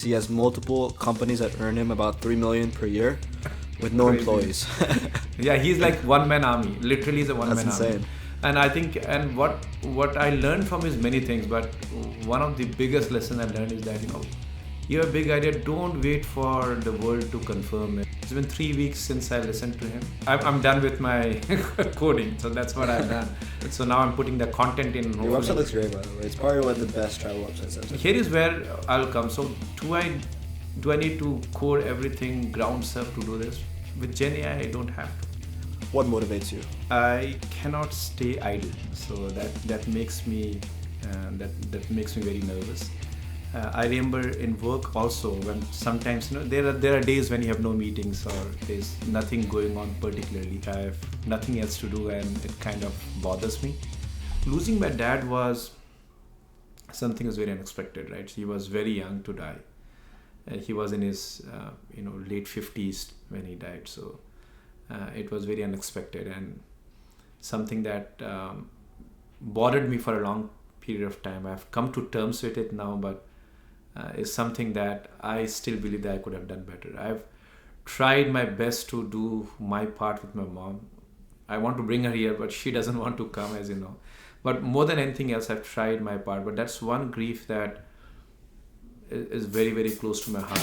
He has multiple companies that earn him about $3 million per year with no Crazy. employees. Yeah, he's like one-man army. Literally, he's a one-man That's army. insane. And I think, and what I learned from is many things, but one of the biggest lessons I learned is that, you have a big idea, don't wait for the world to confirm it. It's been 3 weeks since I listened to him. I'm done with my coding, so that's what I've done. So now I'm putting the content in. Your website looks great, by the way. It's probably one of the best travel websites I've seen. Here is where I'll come. So do I need to code everything grounds up to do this? With GenAI, I don't have to. What motivates you? I cannot stay idle, so that makes me that makes me very nervous. I remember in work also, when sometimes there are days when you have no meetings or there's nothing going on particularly. I have nothing else to do and it kind of bothers me. Losing my dad was something was very unexpected, right? He was very young to die. He was in his late 50s when he died, so it was very unexpected and something that bothered me for a long period of time. I've come to terms with it now, but is something that I still believe that I could have done better. I've tried my best to do my part with my mom. I want to bring her here, but she doesn't want to come, as you know. But more than anything else, I've tried my part. But that's one grief that is very, very close to my heart.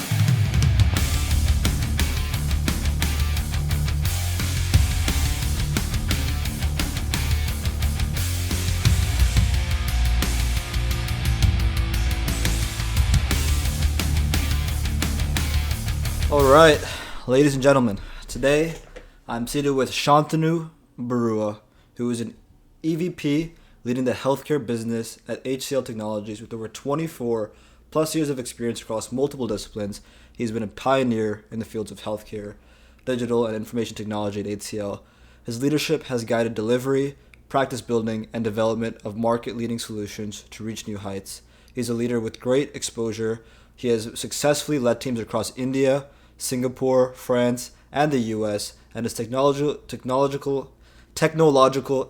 All right, ladies and gentlemen, today I'm seated with Shantanu Baruah, who is an EVP leading the healthcare business at HCL Technologies with over 24 plus years of experience across multiple disciplines. He's been a pioneer in the fields of healthcare, digital, and information technology at HCL. His leadership has guided delivery, practice building, and development of market-leading solutions to reach new heights. He's a leader with great exposure. He has successfully led teams across India, Singapore, France, and the US, and his technological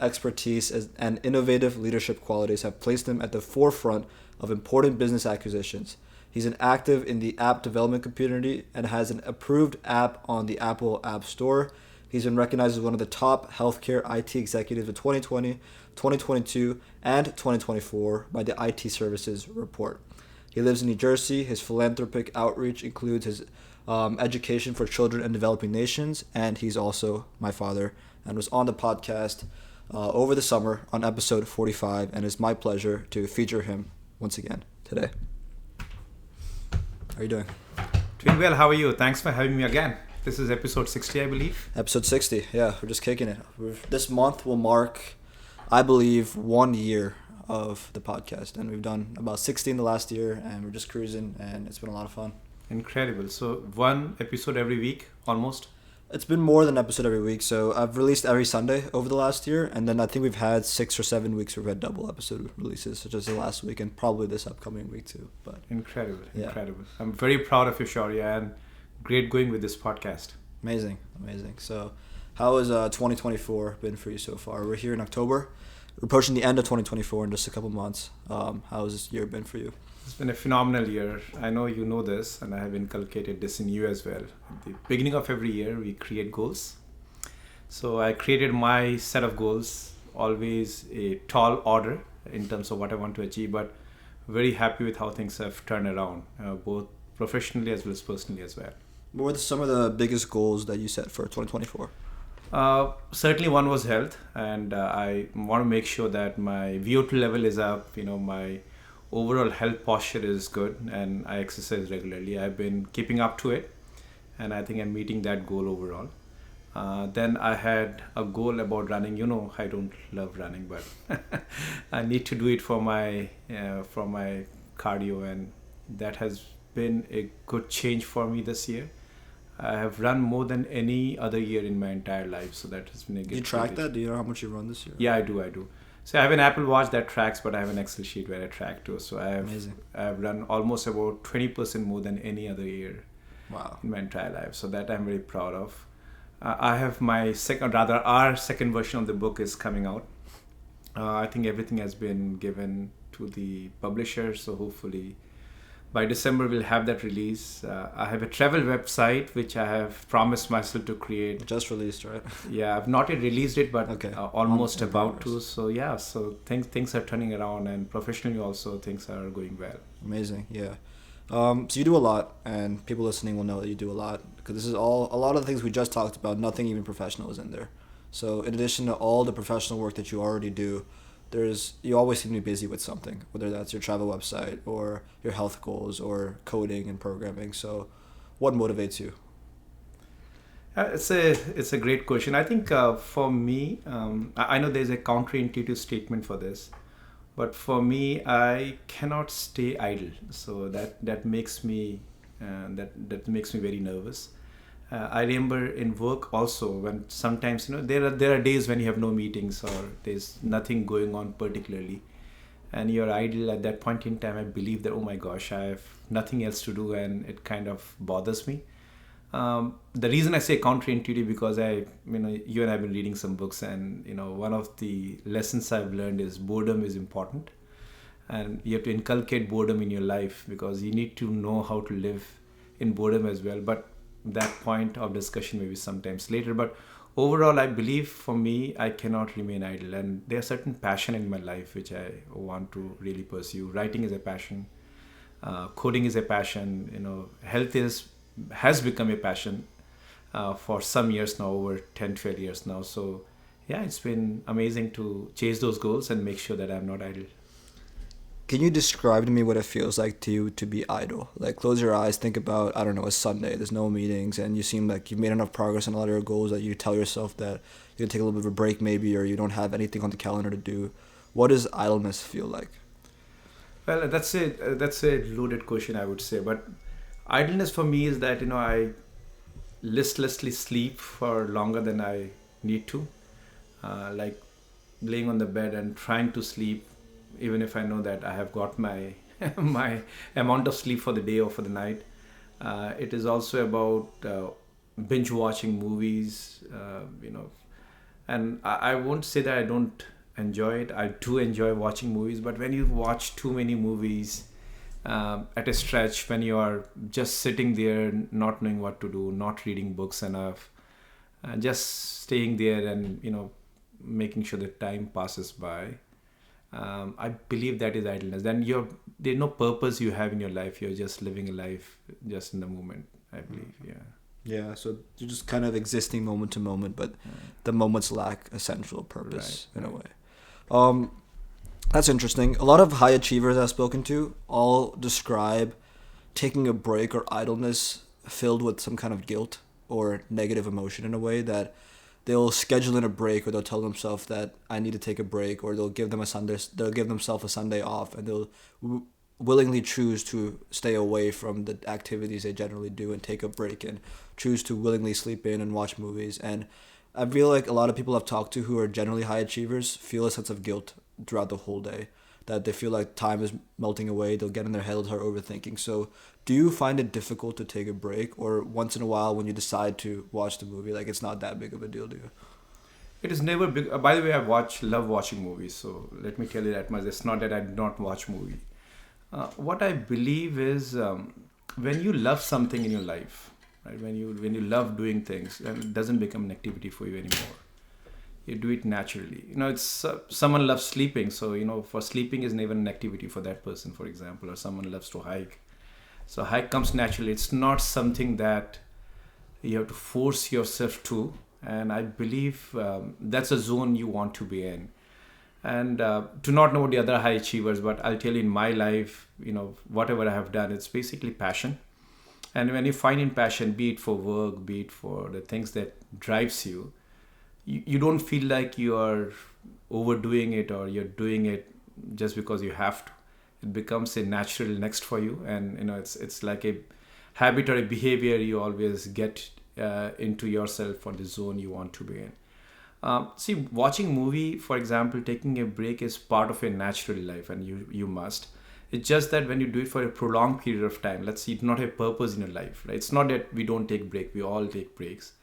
expertise and innovative leadership qualities have placed him at the forefront of important business acquisitions. He's an active in the app development community and has an approved app on the Apple App Store. He's been recognized as one of the top healthcare IT executives of 2020, 2022, and 2024 by the IT Services Report. He lives in New Jersey. His philanthropic outreach includes his education for children in developing nations, and he's also my father and was on the podcast over the summer on episode 45, and it's my pleasure to feature him once again today. How are you doing? Doing well. How are you? Thanks for having me again. This is episode 60, I believe. Episode 60. Yeah, we're just kicking it. This month will mark, I believe, 1 year of the podcast, and we've done about 60 in the last year, and we're just cruising, and it's been a lot of fun. Incredible. So one episode every week, almost? It's been more than an episode every week. So I've released every Sunday over the last year, and then I think we've had 6 or 7 weeks where we've had double episode releases, such as the last week and probably this upcoming week too. But Incredible. Yeah. I'm very proud of you, Shaurya, and great going with this podcast. Amazing. So how has 2024 been for you so far? We're here in October. We're approaching the end of 2024 in just a couple months. How has this year been for you? It's been a phenomenal year. I know you know this, and I have inculcated this in you as well. At the beginning of every year, we create goals. So I created my set of goals, always a tall order in terms of what I want to achieve, but very happy with how things have turned around, both professionally as well as personally as well. What were some of the biggest goals that you set for 2024? Certainly one was health, and I want to make sure that my VO2 level is up, my overall health posture is good, and I exercise regularly. I've been keeping up to it, and I think I'm meeting that goal overall. Then I had a goal about running. I don't love running, but I need to do it for my cardio, and that has been a good change for me this year. I have run more than any other year in my entire life, so that has been a good. Do you track that? Do you know how much you run this year? Yeah, I do. So I have an Apple Watch that tracks, but I have an Excel sheet where I track too. So Amazing. I've run almost about 20% more than any other year. Wow. In my entire life. So that I'm very proud of. I have our second version of the book is coming out. I think everything has been given to the publisher, so hopefully By December we'll have that release. I have a travel website which I have promised myself to create. Just released, right? Yeah, I've not yet released it, but Okay. almost In about progress. to. So yeah, so things are turning around, and professionally also things are going well. Amazing. Yeah. So you do a lot, and people listening will know that you do a lot because this is all a lot of the things we just talked about. Nothing even professional is in there. So in addition to all the professional work that you already do, you always seem to be busy with something, whether that's your travel website or your health goals or coding and programming. So, what motivates you? It's a great question. I think for me, I know there's a counterintuitive statement for this, but for me, I cannot stay idle. So that makes me that makes me very nervous. I remember in work also when sometimes there are days when you have no meetings or there's nothing going on particularly, and you're idle at that point in time. I believe that, oh my gosh, I have nothing else to do, and it kind of bothers me. The reason I say counterintuitive because you and I have been reading some books, and one of the lessons I've learned is boredom is important, and you have to inculcate boredom in your life because you need to know how to live in boredom as well. But that point of discussion maybe sometimes later. But overall, I believe for me, I cannot remain idle, and there are certain passion in my life which I want to really pursue. Writing is a passion, coding is a passion. Health has become a passion for some years now, over 10, 12 years now. So yeah, it's been amazing to chase those goals and make sure that I'm not idle. Can you describe to me what it feels like to you to be idle? Like, close your eyes, think about, I don't know, a Sunday, there's no meetings, and you seem like you've made enough progress on a lot of your goals that you tell yourself that you're gonna take a little bit of a break maybe, or you don't have anything on the calendar to do. What does idleness feel like? Well, that's a loaded question, I would say. But idleness for me is that I listlessly sleep for longer than I need to, like laying on the bed and trying to sleep, even if I know that I have got my my amount of sleep for the day or for the night. It is also about binge watching movies, and I won't say that I don't enjoy it. I do enjoy watching movies, but when you watch too many movies at a stretch, when you are just sitting there not knowing what to do, not reading books enough, just staying there and making sure that time passes by, I believe that is idleness. Then there's no purpose you have in your life. You're just living a life just in the moment, I believe. Yeah. Yeah, so you're just kind of existing moment to moment, but the moments lack a central purpose in a way. Um, that's interesting. A lot of high achievers I've spoken to all describe taking a break or idleness filled with some kind of guilt or negative emotion in a way that they'll schedule in a break or they'll tell themselves that I need to take a break, or they'll give themselves a Sunday off, and they'll willingly choose to stay away from the activities they generally do and take a break and choose to willingly sleep in and watch movies. And I feel like a lot of people I've talked to who are generally high achievers feel a sense of guilt throughout the whole day, that they feel like time is melting away. They'll get in their head, they'll start overthinking. So do you find it difficult to take a break, or once in a while when you decide to watch the movie, like it's not that big of a deal to you? It is never big. By the way, love watching movies. So let me tell you that much. It's not that I do not watch movie. What I believe is when you love something in your life, right? When you love doing things, and it doesn't become an activity for you anymore. You do it naturally. It's someone loves sleeping, so for sleeping is never an activity for that person, for example, or someone loves to hike. So hike comes naturally. It's not something that you have to force yourself to, and I believe that's a zone you want to be in. And to not know the other high achievers, but I'll tell you in my life, whatever I have done, it's basically passion. And when you find in passion, be it for work, be it for the things that drives you don't feel like you are overdoing it or you're doing it just because you have to. It becomes a natural next for you, and it's like a habit or a behavior you always get into yourself for the zone you want to be in. See, watching movie, for example, taking a break is part of a natural life, and you must. It's just that when you do it for a prolonged period of time, let's see, it's not a purpose in your life, right? It's not that we don't take break. We all take breaks.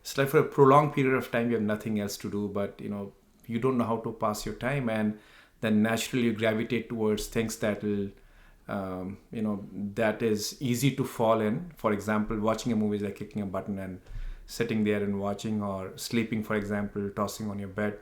It's like for a prolonged period of time, you have nothing else to do, but you don't know how to pass your time, and then naturally you gravitate towards things that will that is easy to fall in. For example, watching a movie is like clicking a button and sitting there and watching, or sleeping, for example, tossing on your bed.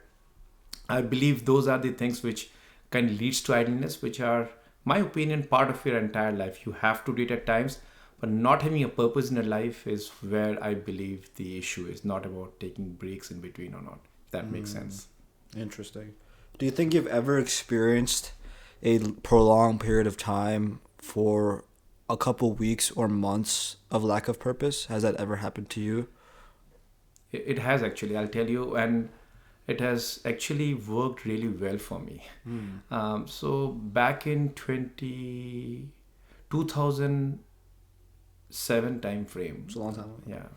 I believe those are the things which kind of leads to idleness, which are, my opinion, part of your entire life. You have to do it at times, but not having a purpose in your life is where I believe the issue is, not about taking breaks in between or not. If that makes sense. Interesting. Do you think you've ever experienced a prolonged period of time for a couple weeks or months of lack of purpose? Has that ever happened to you? It has actually, I'll tell you, and it has actually worked really well for me. So back in 2007 time frame. It's a long time ago. Yeah.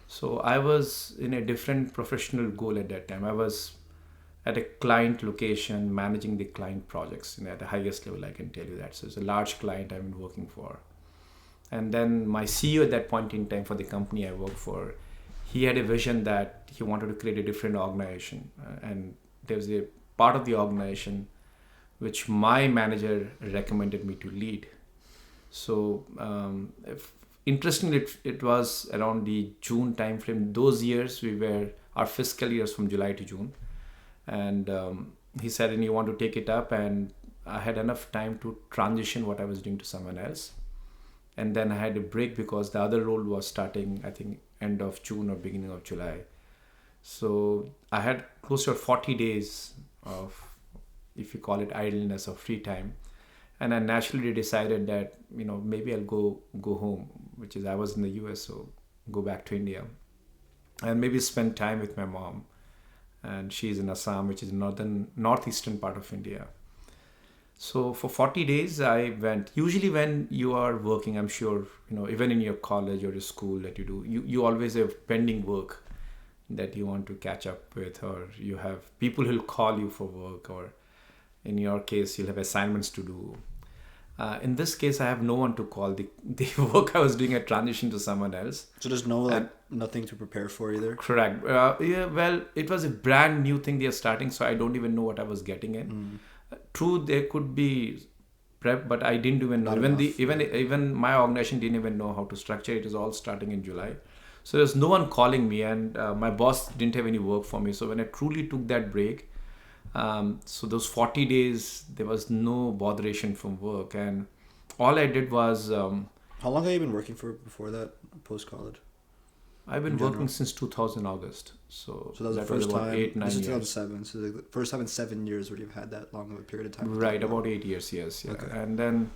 So I was in a different professional goal at that time. I was at a client location managing the client projects, at the highest level, I can tell you that. So it's a large client I've been working for. And then my CEO at that point in time for the company I worked for, he had a vision that he wanted to create a different organization. And there was a part of the organization which my manager recommended me to lead. So interestingly, it was around the June timeframe. Those years, our fiscal years from July to June. And he said, and you want to take it up? And I had enough time to transition what I was doing to someone else. And then I had a break because the other role was starting, I think, end of June or beginning of July. So I had close to 40 days of, if you call it idleness or free time. And I naturally decided that, maybe I'll go home, which is, I was in the US, so go back to India and maybe spend time with my mom. And she's in Assam, which is northeastern part of India. So for 40 days I went. Usually when you are working, I'm sure, even in your college or your school that you do, you always have pending work that you want to catch up with, or you have people who'll call you for work, or in your case, you'll have assignments to do. In this case, I have no one to call. The work I was doing, I transitioned to someone else. So there's nothing to prepare for either? Correct. Well, it was a brand new thing they are starting, so I don't even know what I was getting in. True, there could be prep, but I didn't even know. Even my organization didn't even know how to structure it. It was all starting in July. So there's no one calling me, and my boss didn't have any work for me. So when I truly took that break, so those 40 days, there was no botheration from work. And all I did was... How long have you been working for before that, post-college? I've been working since 2000 August. So that was the first time. 8-9 years. 2007. So the first time in 7 years where you've had that long of a period of time. Right, about 8 years, yes. Yeah. Okay. And then,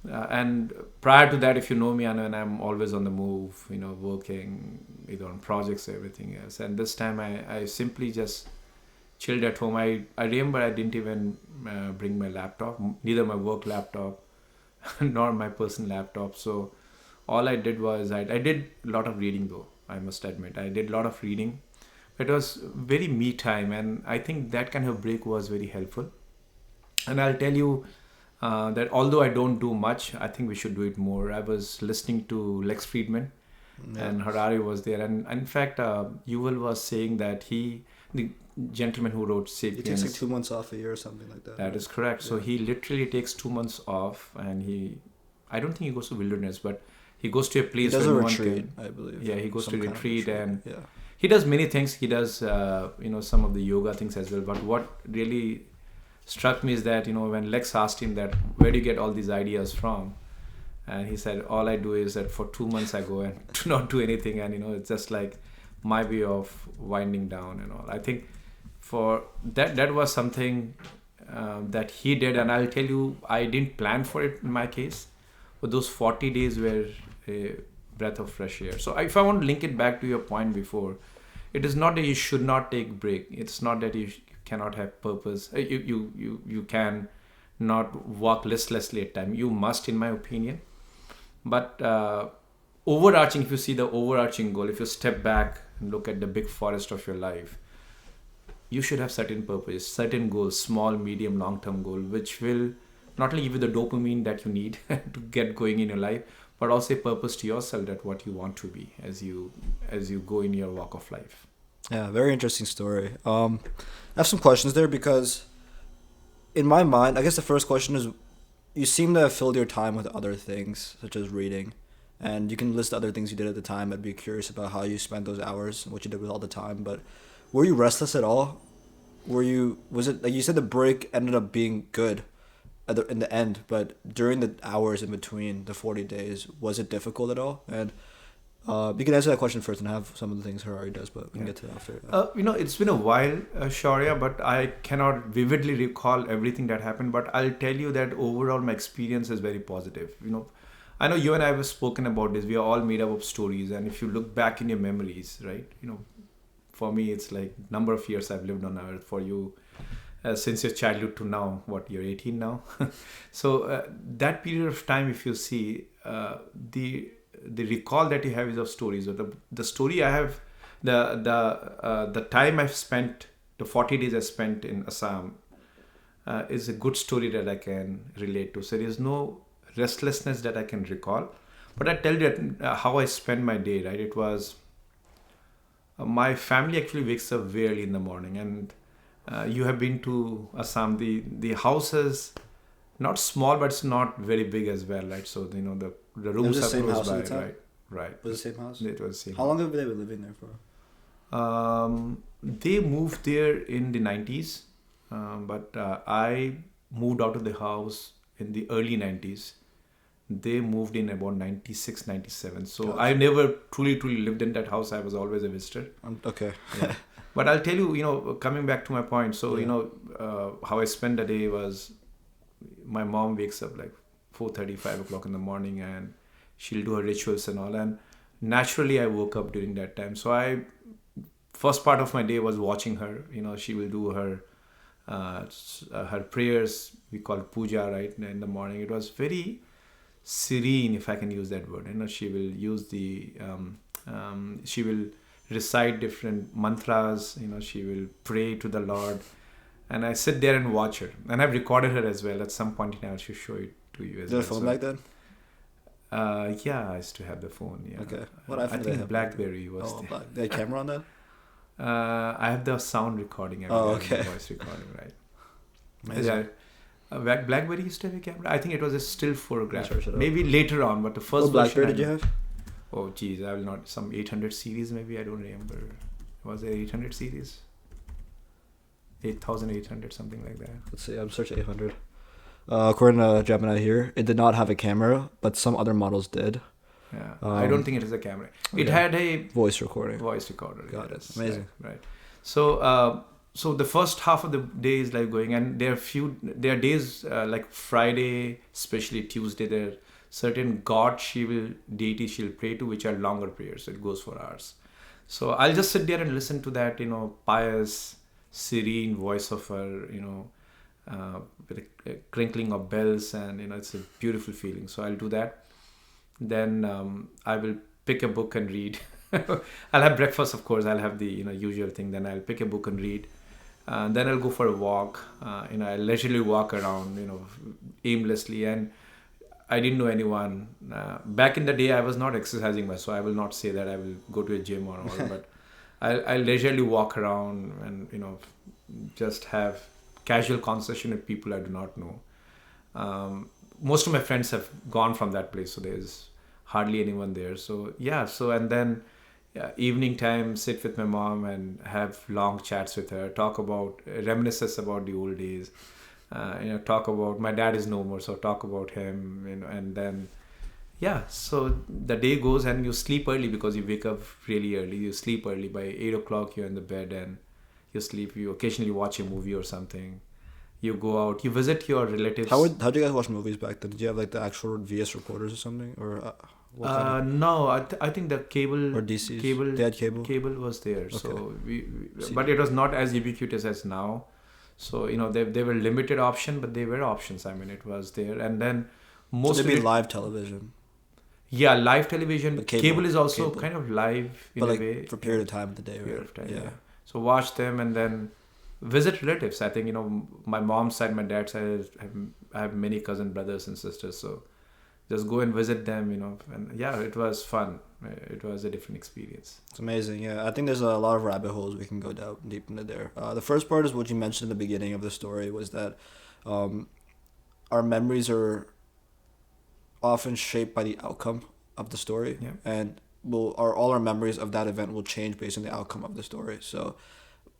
and prior to that, if you know me, and I'm always on the move, working either on projects or everything else. And this time I simply just chilled at home. I remember I didn't even bring my laptop, neither my work laptop nor my personal laptop. So all I did was, I did a lot of reading though, I must admit. I did a lot of reading. It was very me time, and I think that kind of break was very helpful. And I'll tell you that although I don't do much, I think we should do it more. I was listening to Lex Friedman, and Harari was there. And in fact, Yuval was saying that the gentleman who wrote Sapiens... He takes like 2 months off a year or something like that. That is correct. So he literally takes 2 months off, and I don't think he goes to wilderness, but he goes to a place where no one retreat, I believe. Yeah, he goes to a retreat, and yeah. He does many things. He does, some of the yoga things as well. But what really struck me is that, when Lex asked him that, where do you get all these ideas from? And he said, all I do is that for 2 months I go and do not do anything. And, it's just like my way of winding down and all. I think for that was something that he did. And I'll tell you, I didn't plan for it in my case. But those 40 days were a breath of fresh air. So if I want to link it back to your point before, it is not that you should not take break. It's not that you cannot have purpose. You can not walk listlessly at time. You must, in my opinion. But overarching, if you see the overarching goal, if you step back and look at the big forest of your life, you should have certain purpose, certain goals, small, medium, long-term goal, which will not only give you the dopamine that you need to get going in your life, but also a purpose to yourself, that what you want to be as you go in your walk of life. Yeah, very interesting story. I have some questions there because in my mind, I guess the first question is, you seem to have filled your time with other things, such as reading, and you can list other things you did at the time. I'd be curious about how you spent those hours and what you did with all the time. But were you restless at all? Was it like you said the break ended up being good in the end, but during the hours in between the 40 days, was it difficult at all? And you can answer that question first, and have some of the things Harari does, but we can get to that after. It's been a while, Shaurya, but I cannot vividly recall everything that happened. But I'll tell you that overall my experience is very positive. I know you and I have spoken about this. We are all made up of stories, and if you look back in your memories, right? For me, it's like number of years I've lived on Earth. For you, since your childhood to now, what, you're 18 now? So that period of time, if you see, the recall that you have is of stories. Or the story I have, the time I've spent, the 40 days I spent in Assam, is a good story that I can relate to. So there is no restlessness that I can recall. But I tell you how I spend my day, right? It was, my family actually wakes up very early in the morning, and you have been to Assam. The house is not small, but it's not very big as well, right? So the rooms are close by, right? Right. Was it the same house? It was the same. How long have they been living there for? They moved there in the 90s, but I moved out of the house in the early 90s. They moved in about 96, 97. So gotcha. I never truly lived in that house. I was always a visitor. Okay. Yeah. But I'll tell you, coming back to my point. So, how I spend the day was, my mom wakes up like 4:30, 5 o'clock in the morning, and she'll do her rituals and all. And naturally, I woke up during that time. So first part of my day was watching her. She will do her prayers. We call it puja, right, in the morning. It was very serene, if I can use that word. She will use she will recite different mantras. She will pray to the Lord. And I sit there and watch her. And I've recorded her as well. At some point in time, I should show it to you as well. Did you have a phone back then? Yeah, I used to have the phone. Yeah. Okay. What I think BlackBerry was there. They had a camera on that? I have the sound recording. Okay. Voice recording, right. Amazing. BlackBerry used to have a camera. I think it was a still photograph. Maybe later on, but the first what BlackBerry did you have? Oh, geez, I will not. Some 800 series, maybe. I don't remember. Was there 800 series? 8,800, something like that. Let's see. I'm searching 800. According to Gemini here, it did not have a camera, but some other models did. Yeah, I don't think it has a camera. It had a voice recorder. Got it. Amazing. Right. So the first half of the day is like going, and there are days like Friday, especially Tuesday, there are certain deities she'll pray to, which are longer prayers. So it goes for hours. So I'll just sit there and listen to that, pious, serene voice of her, with a crinkling of bells, and it's a beautiful feeling. So I'll do that. Then I will pick a book and read. I'll have breakfast, of course. I'll have the usual thing. Then I'll pick a book and read. Then I'll go for a walk. I'll leisurely walk around, aimlessly. And I didn't know anyone. Back in the day, I was not exercising much, so I will not say that I will go to a gym or all. But I'll leisurely walk around and just have casual conversation with people I do not know. Most of my friends have gone from that place, so there's hardly anyone there. So yeah. And then evening time, sit with my mom and have long chats with her. Reminisce about the old days. Talk about, my dad is no more, so talk about him. And then so the day goes, and you sleep early because you wake up really early. You sleep early. By 8 o'clock, you're in the bed and you sleep. You occasionally watch a movie or something. You go out. You visit your relatives. How did you guys watch movies back then? Did you have like the actual VS recorders or something, or? No, I think the cable or DCs. Cable. They had cable. Cable was there, okay. So but it was not as ubiquitous as now. So they were limited option, but they were options. I mean, it was there, and then most. So it'd be live television. Yeah, live television. But cable is also kind of live in a way. For a period of time of the day. Period of time, yeah. So watch them and then visit relatives. I think my mom's side, my dad's side, I have many cousin brothers and sisters. So just go and visit them, and it was fun. It was a different experience. It's amazing. Yeah, I think there's a lot of rabbit holes we can go down deep into there. The first part is what you mentioned in the beginning of the story, was that our memories are often shaped by the outcome of the story, Yeah. and all our memories of that event will change based on the outcome of the story. So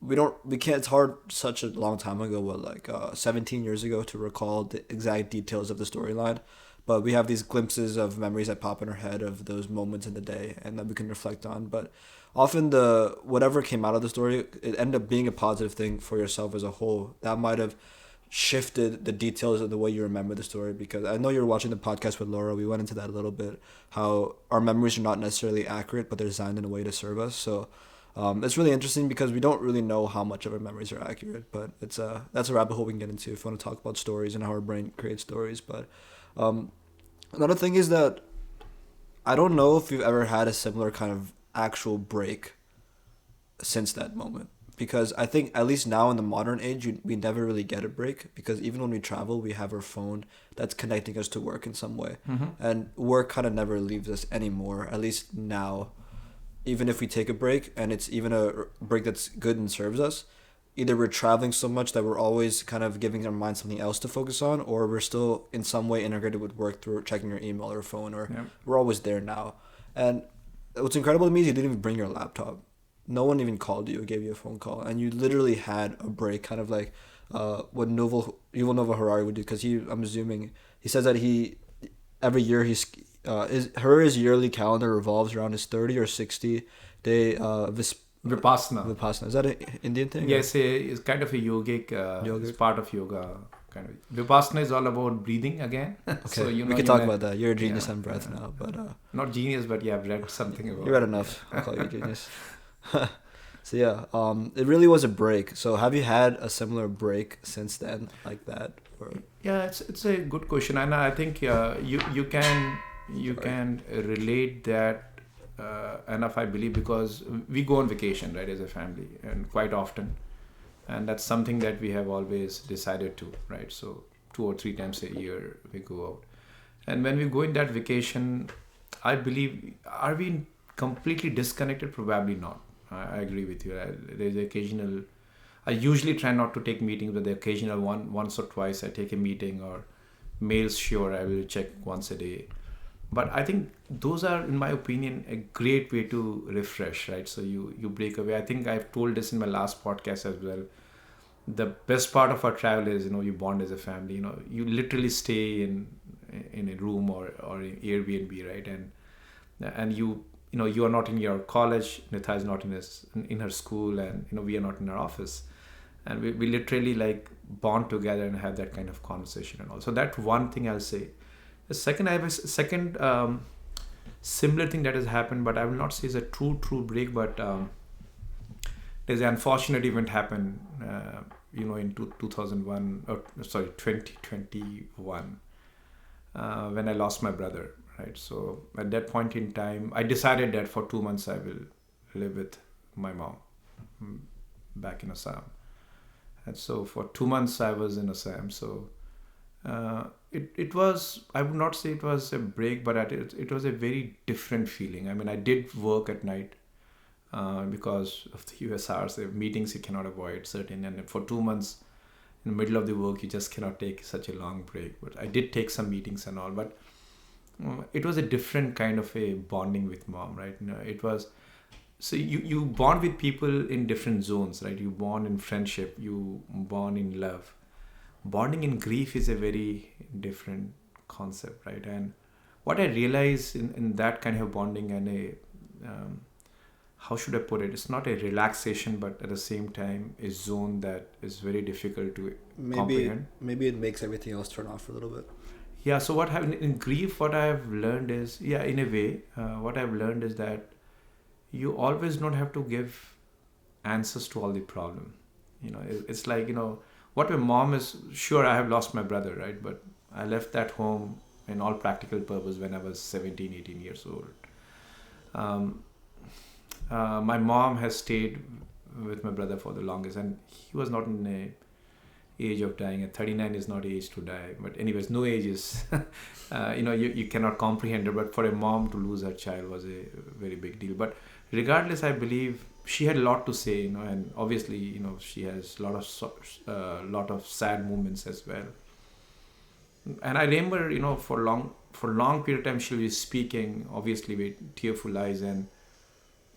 we can't. It's hard such a long time ago, 17 years ago, to recall the exact details of the storyline, but we have these glimpses of memories that pop in our head of those moments in the day, and that we can reflect on. But often the whatever came out of the story, it ended up being a positive thing for yourself as a whole. That might have shifted the details of the way you remember the story, because I know you're watching the podcast with Laura. We went into that a little bit, how our memories are not necessarily accurate, but they're designed in a way to serve us. So it's really interesting because we don't really know how much of our memories are accurate, but that's a rabbit hole we can get into if you want to talk about stories and how our brain creates stories. But um, another thing is that I don't know if you've ever had a similar kind of actual break since that moment. Because I think at least now in the modern age, we never really get a break, because even when we travel, we have our phone that's connecting us to work in some way. And work kind of never leaves us anymore, at least now. Even if we take a break, and it's even a break that's good and serves us, either we're traveling so much that we're always kind of giving our mind something else to focus on, or we're still in some way integrated with work through checking your email or phone, or we're always there now. And what's incredible to me is you didn't even bring your laptop. No one even called you or gave you a phone call, and you literally had a break, kind of like what Yuval Noah Harari would do, because I'm assuming, he says that every year his yearly calendar revolves around his 30 or 60 day Vipassana. Vipassana. Is that an Indian thing? Yes, it's kind of a yogic. It's part of yoga. Kind of. Vipassana is all about breathing again. Okay, So, we can talk about that. You're a genius on breath now, but not genius, but yeah, I've read something about. You read enough. I'll call you a genius. So yeah, it really was a break. So have you had a similar break since then, like that? Or? Yeah, it's a good question, and I think you can relate that enough, I believe, because we go on vacation, right, as a family, and quite often, and that's something that we have always decided to, right? So 2 or 3 times a year we go out, and when we go in that vacation, I believe, are we completely disconnected? Probably not. I agree with you. There's occasional. I usually try not to take meetings, but the occasional once or twice I take a meeting, or mails. Sure, I will check once a day. But I think those are, in my opinion, a great way to refresh, right? So you break away. I think I've told this in my last podcast as well. The best part of our travel is, you bond as a family. You literally stay in a room or in Airbnb, right? And you are not in your college. Nitha is not in her school, and we are not in our office, and we literally like bond together and have that kind of conversation and all. So that's one thing I'll say. The second, I have a second similar thing that has happened, but I will not say it's a true break, but there's an unfortunate event happened, in 2021, when I lost my brother. Right. So at that point in time, I decided that for 2 months I will live with my mom back in Assam. And so for 2 months I was in Assam. So it was, I would not say it was a break, but it was a very different feeling. I mean, I did work at night because of the USRs, the meetings you cannot avoid, certain. And for 2 months in the middle of the work, you just cannot take such a long break. But I did take some meetings and all, but it was a different kind of a bonding with mom, right? It was, so you bond with people in different zones, right? You bond in friendship, you bond in love. Bonding in grief is a very different concept, right? And what I realized in that kind of bonding, and how should I put it? It's not a relaxation, but at the same time, a zone that is very difficult to comprehend. Maybe it makes everything else turn off for a little bit. Yeah, so what happened in grief, what I've learned is, in a way, what I've learned is that you always don't have to give answers to all the problem. It's like, what my mom is, sure, I have lost my brother, right? But I left that home in all practical purpose when I was 17, 18 years old. My mom has stayed with my brother for the longest, and he was not in a age of dying. At 39 is not age to die, but anyways, no age is you cannot comprehend it, but for a mom to lose her child was a very big deal. But regardless, I believe she had a lot to say, and obviously, she has a lot of sad moments as well. And I remember, for long period of time, she'll be speaking, obviously with tearful eyes, and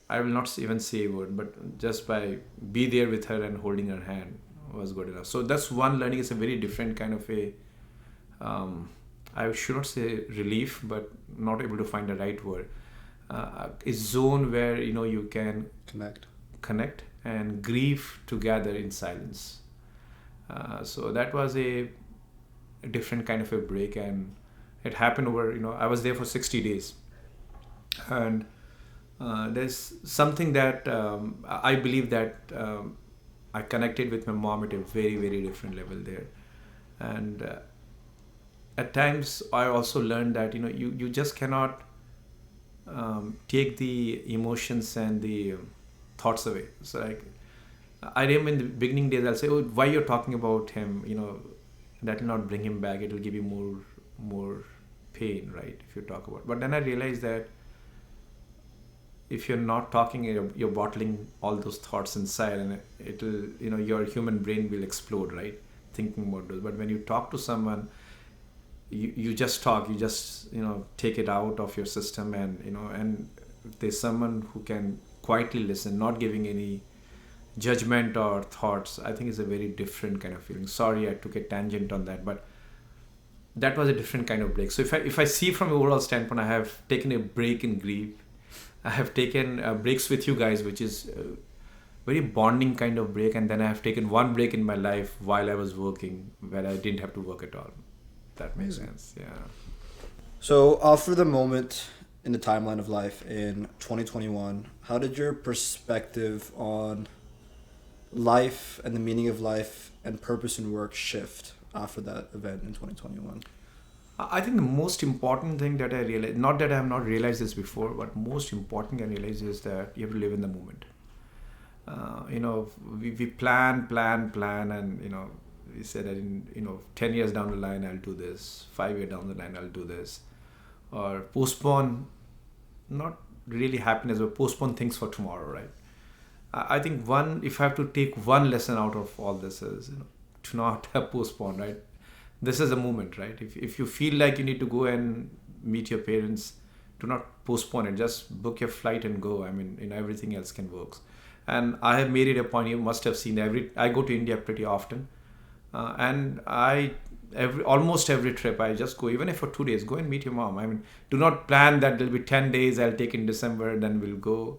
I will not even say a word, but just by be there with her and holding her hand was good enough. So that's one learning. It's a very different kind of a, I should not say relief, but not able to find the right word. A zone where you can connect and grieve together in silence. So that was a different kind of a break, and it happened over. I was there for 60 days, and there's something that I believe that I connected with my mom at a very, very different level there, and at times I also learned that you just cannot take the emotions and the thoughts away. So like I remember in the beginning days I'll say, oh, why you're talking about him, that will not bring him back, it will give you more pain, right, if you talk about. But then I realized that if you're not talking, you're bottling all those thoughts inside, and it'll your human brain will explode, right, thinking about those. But when you talk to someone, you just talk, you just take it out of your system, and and if there's someone who can quietly listen, not giving any judgment or thoughts, I think it's a very different kind of feeling. Sorry, I took a tangent on that, but that was a different kind of break. So if I see from an overall standpoint, I have taken a break in grief. I have taken breaks with you guys, which is a very bonding kind of break, and then I have taken one break in my life while I was working, where I didn't have to work at all. That makes sense. Yeah. So, for the moment in the timeline of life in 2021, how did your perspective on life and the meaning of life and purpose in work shift after that event in 2021? I think the most important thing that I realized, not that I have not realized this before, but most important thing I realized is that you have to live in the moment. We plan, and we said that in 10 years down the line I'll do this, 5 years down the line I'll do this, or postpone, not really happiness, but postpone things for tomorrow, right? I think if I have to take one lesson out of all this is to not postpone, right? This is a moment, right? If you feel like you need to go and meet your parents, do not postpone it. Just book your flight and go. I mean, everything else can work. And I have made it a point. You must have seen I go to India pretty often, and almost every trip I just go, even if for 2 days, go and meet your mom. I mean, do not plan that there'll be 10 days I'll take in December, then we'll go,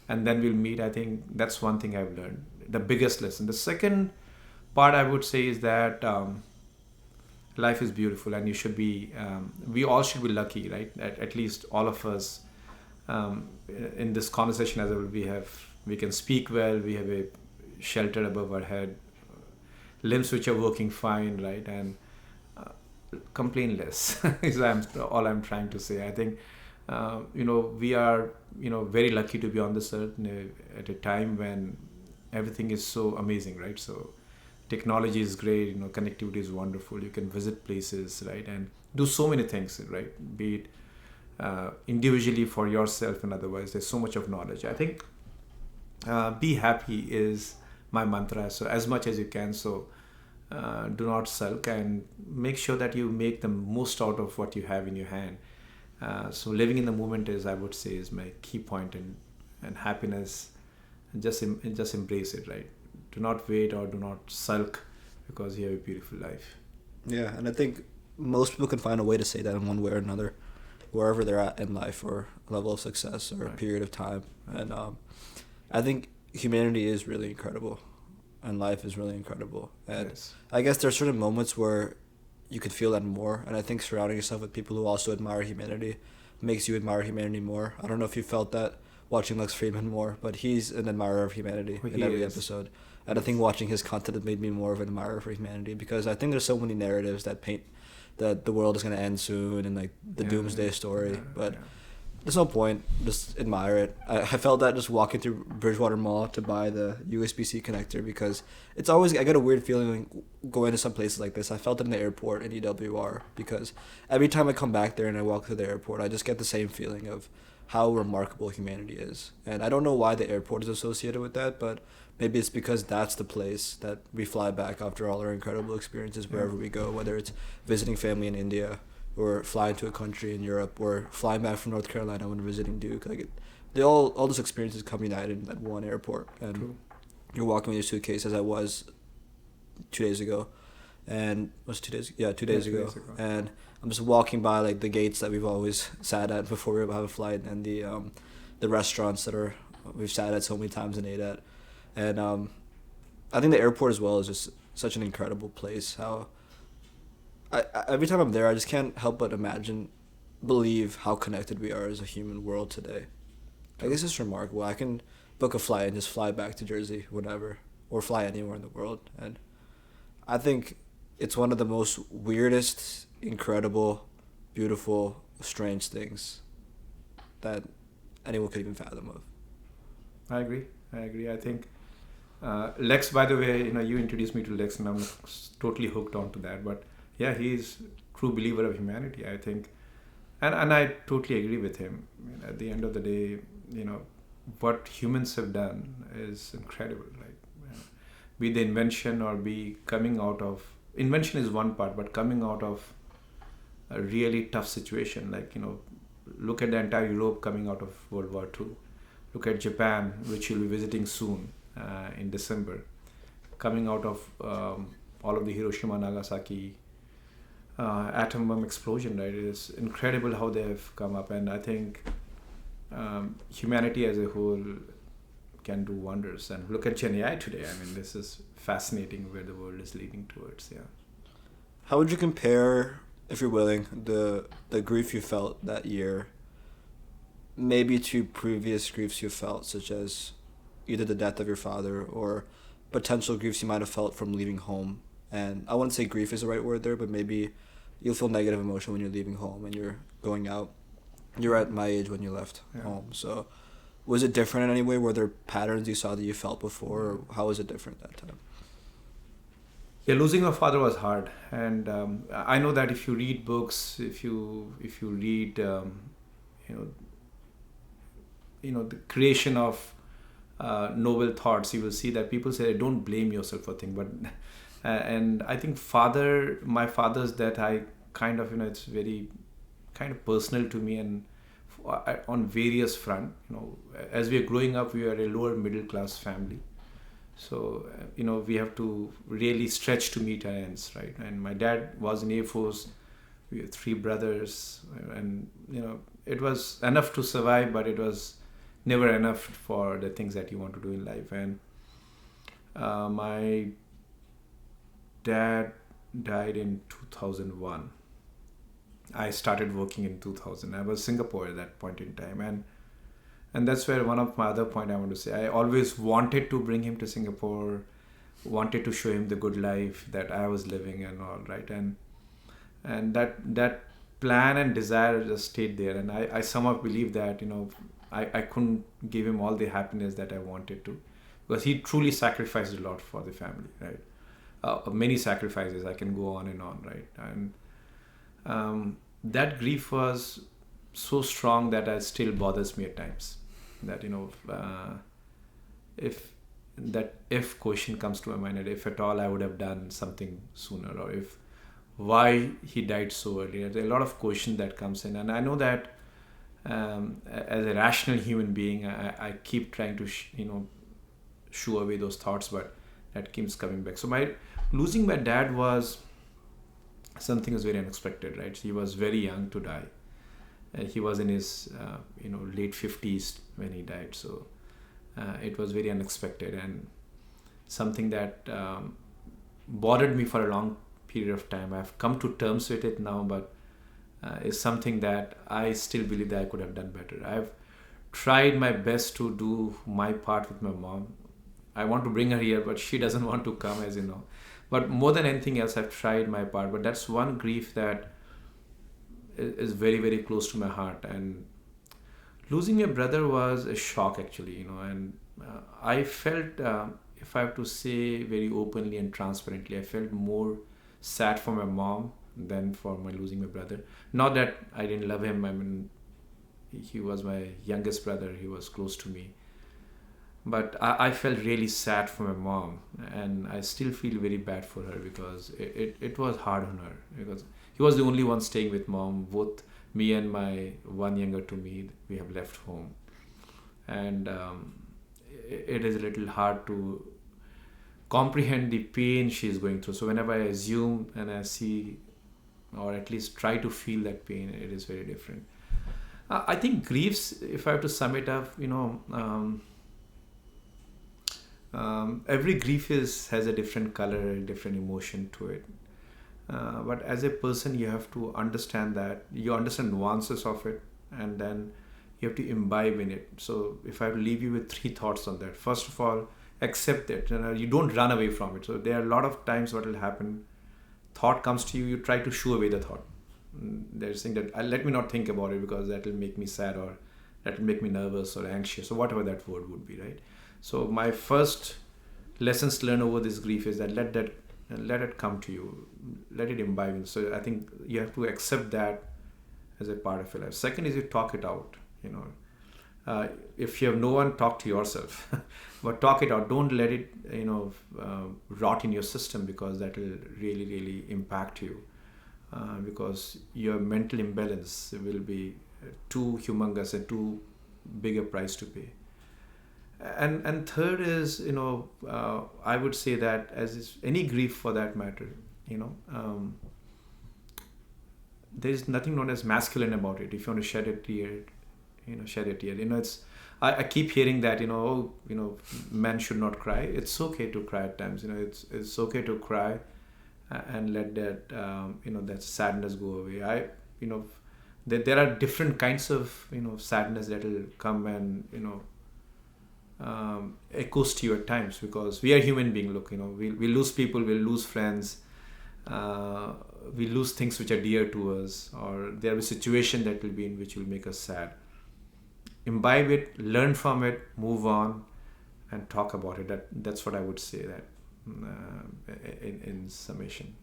and then we'll meet. I think that's one thing I've learned. The biggest lesson. The second part I would say is that life is beautiful, and you should be. We all should be lucky, right? At least all of us in this conversation as well. We can speak well. We have a shelter above our head, limbs which are working fine, right? And complain less is all I'm trying to say. I think we are very lucky to be on this earth at a time when everything is so amazing, right? So technology is great, connectivity is wonderful, you can visit places, right, and do so many things, right, be it individually for yourself and otherwise. There's so much of knowledge. I think be happy is my mantra, so as much as you can. So do not sulk, and make sure that you make the most out of what you have in your hand. So living in the moment is, I would say, is my key point, and happiness, just embrace it, right? Do not wait or do not sulk, because you have a beautiful life. Yeah, and I think most people can find a way to say that in one way or another, wherever they're at in life, or level of success, or a period of time. And I think humanity is really incredible, and life is really incredible. And yes. I guess there are certain moments where you can feel that more, and I think surrounding yourself with people who also admire humanity makes you admire humanity more. I don't know if you felt that watching Lex Friedman more, but he's an admirer of humanity in every episode. And I think watching his content has made me more of an admirer for humanity, because I think there's so many narratives that paint that the world is going to end soon, and like the doomsday story. But there's no point. Just admire it. I felt that just walking through Bridgewater Mall to buy the USB-C connector, because it's always, I get a weird feeling going to some places like this. I felt it in the airport in EWR, because every time I come back there and I walk through the airport, I just get the same feeling of how remarkable humanity is. And I don't know why the airport is associated with that, but maybe it's because that's the place that we fly back after all our incredible experiences wherever we go, whether it's visiting family in India or flying to a country in Europe or flying back from North Carolina when visiting Duke. Like they all those experiences come united at one airport. And True. you're walking with your suitcase as I was 2 days ago. And was it 2 days? Yeah, 2 days ago. And I'm just walking by like the gates that we've always sat at before we have a flight, and the restaurants that we've sat at so many times and ate at. And I think the airport as well is just such an incredible place. How every time I'm there, I just can't help but believe how connected we are as a human world today. I guess it's remarkable. I can book a flight and just fly back to Jersey, whatever, or fly anywhere in the world. And I think it's one of the most weirdest, incredible, beautiful, strange things that anyone could even fathom of. I agree. I think Lex, by the way, you introduced me to Lex, and I'm totally hooked onto that. But yeah, he's true believer of humanity, I think, and I totally agree with him. At the end of the day, what humans have done is incredible. Like, be the invention or be coming out of invention is one part, but coming out of a really tough situation, like look at the entire Europe coming out of World War II. Look at Japan, which you'll be visiting soon in December, coming out of all of the Hiroshima, Nagasaki atom bomb explosion. Right, it is incredible how they have come up, and I think humanity as a whole can do wonders. And look at GenAI today. I mean, this is fascinating where the world is leading towards. Yeah. How would you compare, if you're willing, the grief you felt that year, maybe to previous griefs you felt, such as either the death of your father or potential griefs you might have felt from leaving home? And I wouldn't say grief is the right word there, but maybe you'll feel negative emotion when you're leaving home and you're going out. You're at my age when you left home. So was it different in any way? Were there patterns you saw that you felt before, or how was it different that time? Yeah, losing a father was hard, and I know that if you read books, if you read, the creation of noble thoughts, you will see that people say don't blame yourself for things, but and I think my father's death, I kind of it's very kind of personal to me, and on various front. As we are growing up, we are a lower middle class family. So, we have to really stretch to meet our ends, right? And my dad was in Air Force. We have 3 brothers, and, it was enough to survive, but it was never enough for the things that you want to do in life. And my dad died in 2001. I started working in 2000. I was in Singapore at that point in time. And that's where one of my other point I want to say. I always wanted to bring him to Singapore, wanted to show him the good life that I was living and all, right? And that plan and desire just stayed there. And I somehow believe that, I couldn't give him all the happiness that I wanted to, because he truly sacrificed a lot for the family, right? Many sacrifices, I can go on and on, right? And that grief was so strong that it still bothers me at times. That if question comes to my mind, that if at all I would have done something sooner, or if why he died so early. There's a lot of question that comes in, and I know that as a rational human being, I keep trying to shoo away those thoughts, but that keeps coming back. So losing my dad was something was very unexpected, right? He was very young to die. He was in his late 50s when he died, so it was very unexpected and something that bothered me for a long period of time. I've come to terms with it now, but it's something that I still believe that I could have done better. I've tried my best to do my part with my mom. I want to bring her here, but she doesn't want to come, as you know. But more than anything else, I've tried my part. But that's one grief that is very, very close to my heart. And losing a brother was a shock, actually, and I felt, if I have to say very openly and transparently, I felt more sad for my mom than for my losing my brother. Not that I didn't love him. I mean, he was my youngest brother. He was close to me. But I felt really sad for my mom, and I still feel very bad for her because it was hard on her, because he was the only one staying with mom. Both me and my one younger to me, we have left home. And it is a little hard to comprehend the pain she's going through. So whenever I assume and I see, or at least try to feel that pain, it is very different. I think griefs, if I have to sum it up, every grief has a different color, a different emotion to it. But as a person, you have to understand that. You understand nuances of it, and then you have to imbibe in it. So if I have to leave you with 3 thoughts on that. First of all, accept it. You don't run away from it. So there are a lot of times what will happen. Thought comes to you, you try to shoo away the thought. There's saying that let me not think about it because that will make me sad, or that will make me nervous or anxious, or whatever that word would be, right? So my first lessons learned over this grief is that let it come to you, let it imbibe you. So I think you have to accept that as a part of your life. Second is you talk it out. If you have no one, talk to yourself, but talk it out. Don't let it rot in your system, because that will really, really impact you. Because your mental imbalance will be too humongous and too big a price to pay. And third is, I would say that as is any grief for that matter, there is nothing known as masculine about it. If you want to shed a tear, shed a tear. I keep hearing that, men should not cry. It's okay to cry at times. It's okay to cry and let that, that sadness go away. There are different kinds of, sadness that will come and, echoes to you at times, because we are human beings. Look, we lose people, we lose friends, we lose things which are dear to us, or there will be a situation that will be in which will make us sad. Imbibe it, learn from it, move on, and talk about it. That's what I would say that in summation.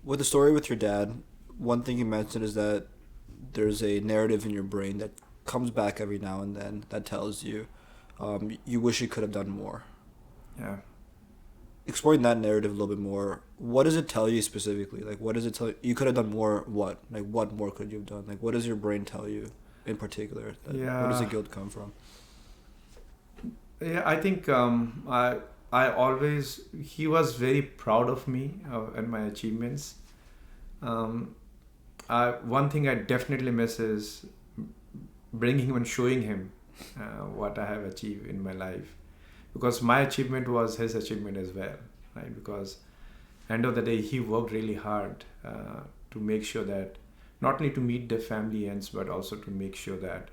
With the story with your dad, one thing you mentioned is that there's a narrative in your brain that comes back every now and then that tells you you wish you could have done more. Yeah. Exploring that narrative a little bit more, what does it tell you specifically? Like, what does it tell you? You could have done more. What? Like, what more could you have done? Like, what does your brain tell you in particular? Yeah. Where does the guilt come from? Yeah, I think he was very proud of me and my achievements. One thing I definitely miss is bringing him and showing him what I have achieved in my life, because my achievement was his achievement as well, right? Because end of the day, he worked really hard to make sure that not only to meet the family ends, but also to make sure that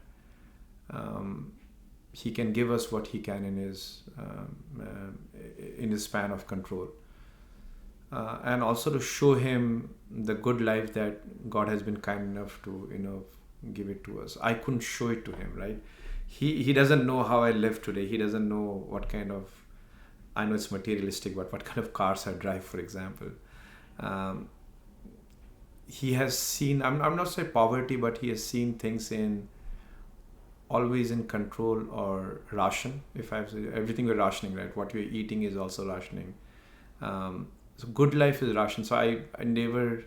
he can give us what he can in his span of control, and also to show him the good life that God has been kind enough to give it to us. I couldn't show it to him, right? He doesn't know how I live today. He doesn't know what kind of, I know it's materialistic, but what kind of cars I drive, for example. He has seen, I'm not saying poverty, but he has seen things in always in control or ration. If I have to, everything we're rationing, right? What we're eating is also rationing. So good life is ration. So I never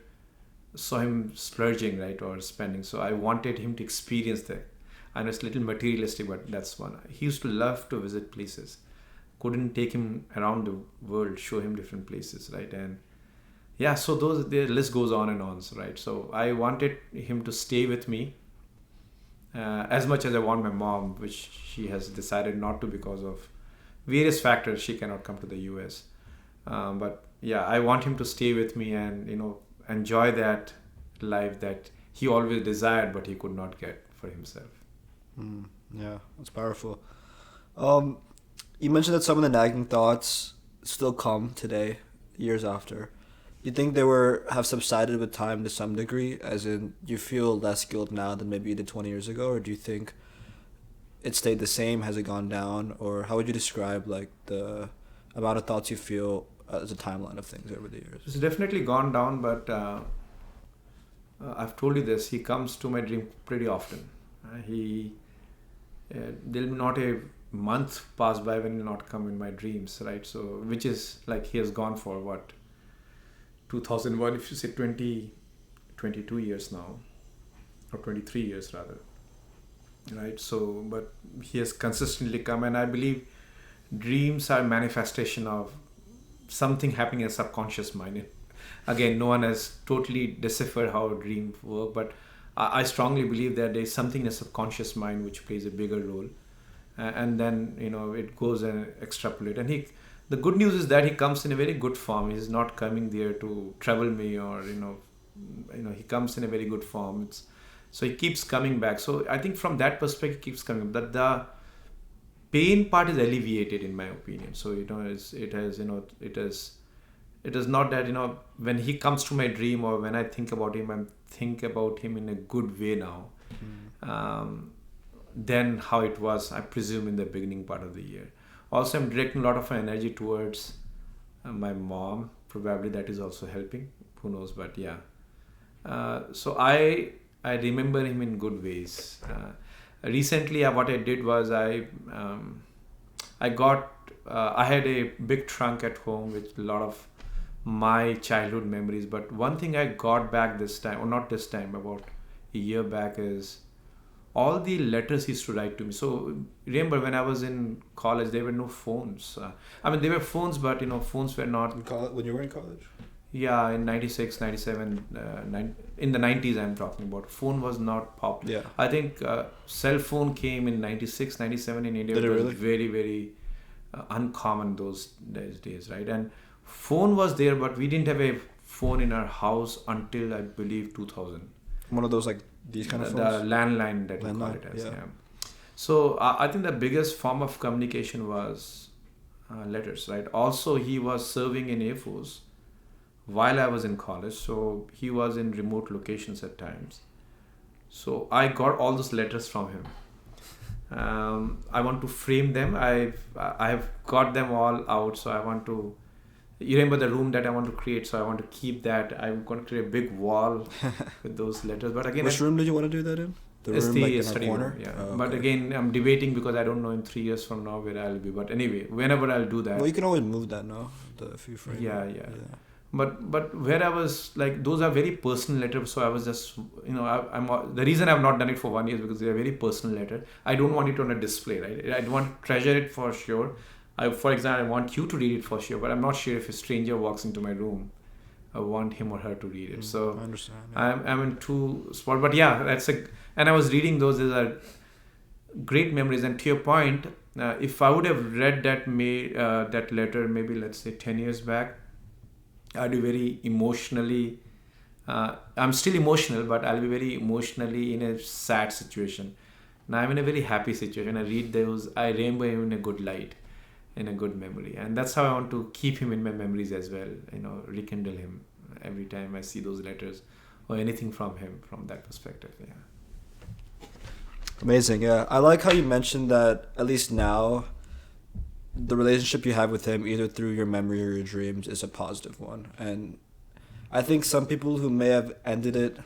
saw him splurging, right, or spending. So I wanted him to experience that. I know it's a little materialistic, but that's one. He used to love to visit places. Couldn't take him around the world, show him different places, right? And yeah, so the list goes on and on, right? So I wanted him to stay with me as much as I want my mom, which she has decided not to because of various factors. She cannot come to the US. But yeah, I want him to stay with me and, enjoy that life that he always desired, but he could not get for himself. Yeah, that's powerful. You mentioned that some of the nagging thoughts still come today, years after. You think they have subsided with time to some degree, as in you feel less guilt now than maybe you did 20 years ago, or do you think it stayed the same? Has it gone down? Or how would you describe like the amount of thoughts you feel as a timeline of things over the years? It's definitely gone down, but I've told you this. He comes to my dream pretty often. He There'll be not a month pass by when he'll not come in my dreams, right? So which is like he has gone for what, 2001, if you say 22 years now, or 23 years rather, right? So but he has consistently come, and I believe dreams are manifestation of something happening in a subconscious mind. Again, no one has totally deciphered how dreams work, but I strongly believe that there is something in a subconscious mind which plays a bigger role, and then it goes and extrapolate. And the good news is that he comes in a very good form. He's not coming there to trouble me, or he comes in a very good form. So he keeps coming back. So I think from that perspective, he keeps coming. That the pain part is alleviated, in my opinion. So it is not that when he comes to my dream, or when I think about him, I think about him in a good way now, than how it was, I presume, in the beginning part of the year. Also, I'm directing a lot of my energy towards my mom. Probably that is also helping. Who knows? But yeah. So I remember him in good ways. Recently, what I did was I had a big trunk at home with a lot of my childhood memories. But one thing I got back this time, or not this time, about a year back, is all the letters he used to write to me. So remember, when I was in college, there were no phones. There were phones, but phones were not. When you were in college? Yeah, in 96, 97, in the 90s I'm talking about. Phone was not popular. Yeah. I think cell phone came in 96, 97 in India. Did it was really? Very, very uncommon those days, right? And phone was there, but we didn't have a phone in our house until, I believe, 2000. One of those, like, these kind of phones? The landline that we call it as, yeah. So I think the biggest form of communication was letters, right? Also, he was serving in Air Force while I was in college, so he was in remote locations at times. So I got all those letters from him. I want to frame them. I've got them all out, so I want to. You remember the room that I want to create, so I want to keep that. I'm going to create a big wall with those letters. But again, which room did you want to do that in? It's room, the like, in study corner? room, yeah. Oh, okay. But again, I'm debating because I don't know in 3 years from now where I'll be. But anyway, whenever I'll do that. Well, you can always move that now, if you frame Yeah. it. But where I was, like, those are very personal letters. So I was just, I'm the reason I've not done it for 1 year is because they're very personal letter. I don't want it on a display, right? I want to treasure it for sure. For example, I want you to read it for sure, but I'm not sure if a stranger walks into my room, I want him or her to read it. So I understand. Yeah. I'm in two spots, but yeah, and I was reading those. These are great memories. And to your point, if I would have read that letter, maybe let's say 10 years back, I'd be very emotionally. I'm still emotional, but I'll be very emotionally in a sad situation. Now I'm in a very happy situation. I read those. I remember him in a good light, in a good memory, and that's how I want to keep him in my memories as well. Rekindle him every time I see those letters or anything from him from that perspective. Yeah. Amazing. Yeah, I like how you mentioned that at least now, the relationship you have with him, either through your memory or your dreams, is a positive one. And I think some people who may have ended it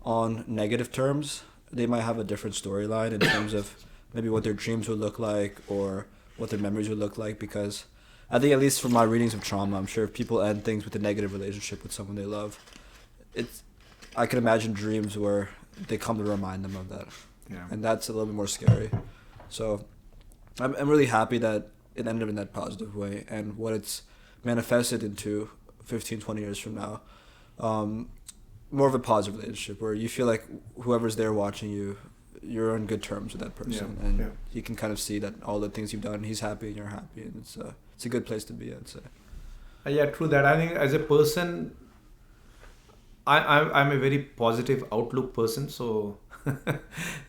on negative terms, they might have a different storyline in terms of maybe what their dreams would look like or what their memories would look like. Because I think, at least from my readings of trauma, I'm sure if people end things with a negative relationship with someone they love, I can imagine dreams where they come to remind them of that. Yeah. And that's a little bit more scary. So I'm really happy that it ended in that positive way, and what it's manifested into 15, 20 years from now, more of a positive relationship where you feel like whoever's there watching you, you're on good terms with that person, and you can kind of see that all the things you've done, he's happy and you're happy, and it's a good place to be, I'd say. Yeah, true that. I think as a person, I'm a very positive outlook person, so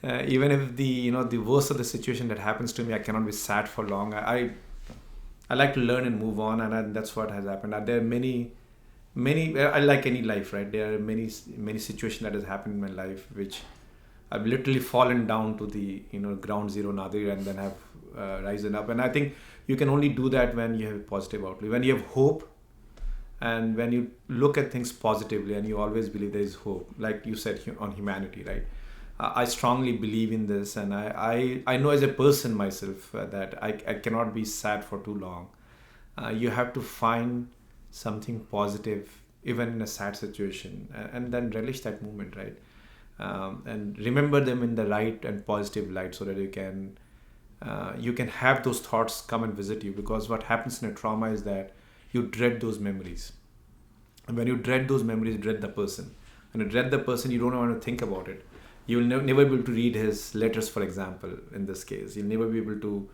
even if the worst of the situation that happens to me, I cannot be sad for long. I like to learn and move on, and that's what has happened. There are many, I like any life, right? There are many situations that has happened in my life which I've literally fallen down to the ground zero nadir, and then have risen up. And I think you can only do that when you have a positive outlook, when you have hope. And when you look at things positively and you always believe there is hope, like you said on humanity, right? I strongly believe in this, and I know as a person myself that I cannot be sad for too long. You have to find something positive even in a sad situation, and then relish that moment, right? And remember them in the right and positive light, so that you can have those thoughts come and visit you. Because what happens in a trauma is that you dread those memories, and when you dread those memories, you dread the person. When you dread the person, you don't want to think about it. You will never be able to read his letters, for example. In this case, you'll never be able to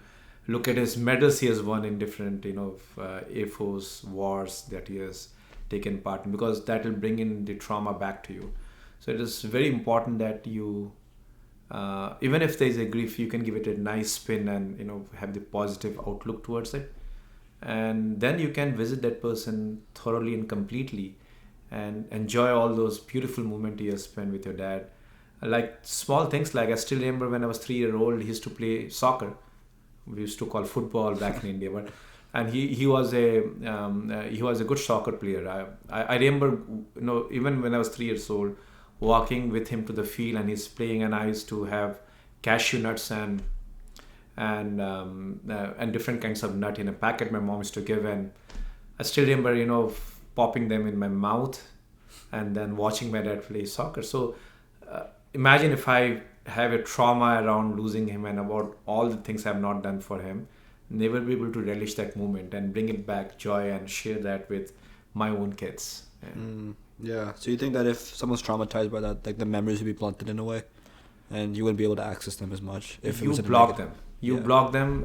look at his medals he has won in different Air Force wars that he has taken part in, because that will bring in the trauma back to you. So it is very important that you, even if there is a grief, you can give it a nice spin and have the positive outlook towards it, and then you can visit that person thoroughly and completely, and enjoy all those beautiful moments you have spent with your dad. Like small things, like I still remember when I was 3 years old, he used to play soccer. We used to call football back in India, and he was a good soccer player. I remember even when I was 3 years old, walking with him to the field and he's playing, and I used to have cashew nuts and different kinds of nut in a packet my mom used to give, and I still remember popping them in my mouth and then watching my dad play soccer. So imagine if I have a trauma around losing him and about all the things I've not done for him, never be able to relish that moment and bring it back joy and share that with my own kids. Yeah. So you think that if someone's traumatized by that, like the memories would be blunted in a way, and you wouldn't be able to access them as much if you block them. You block them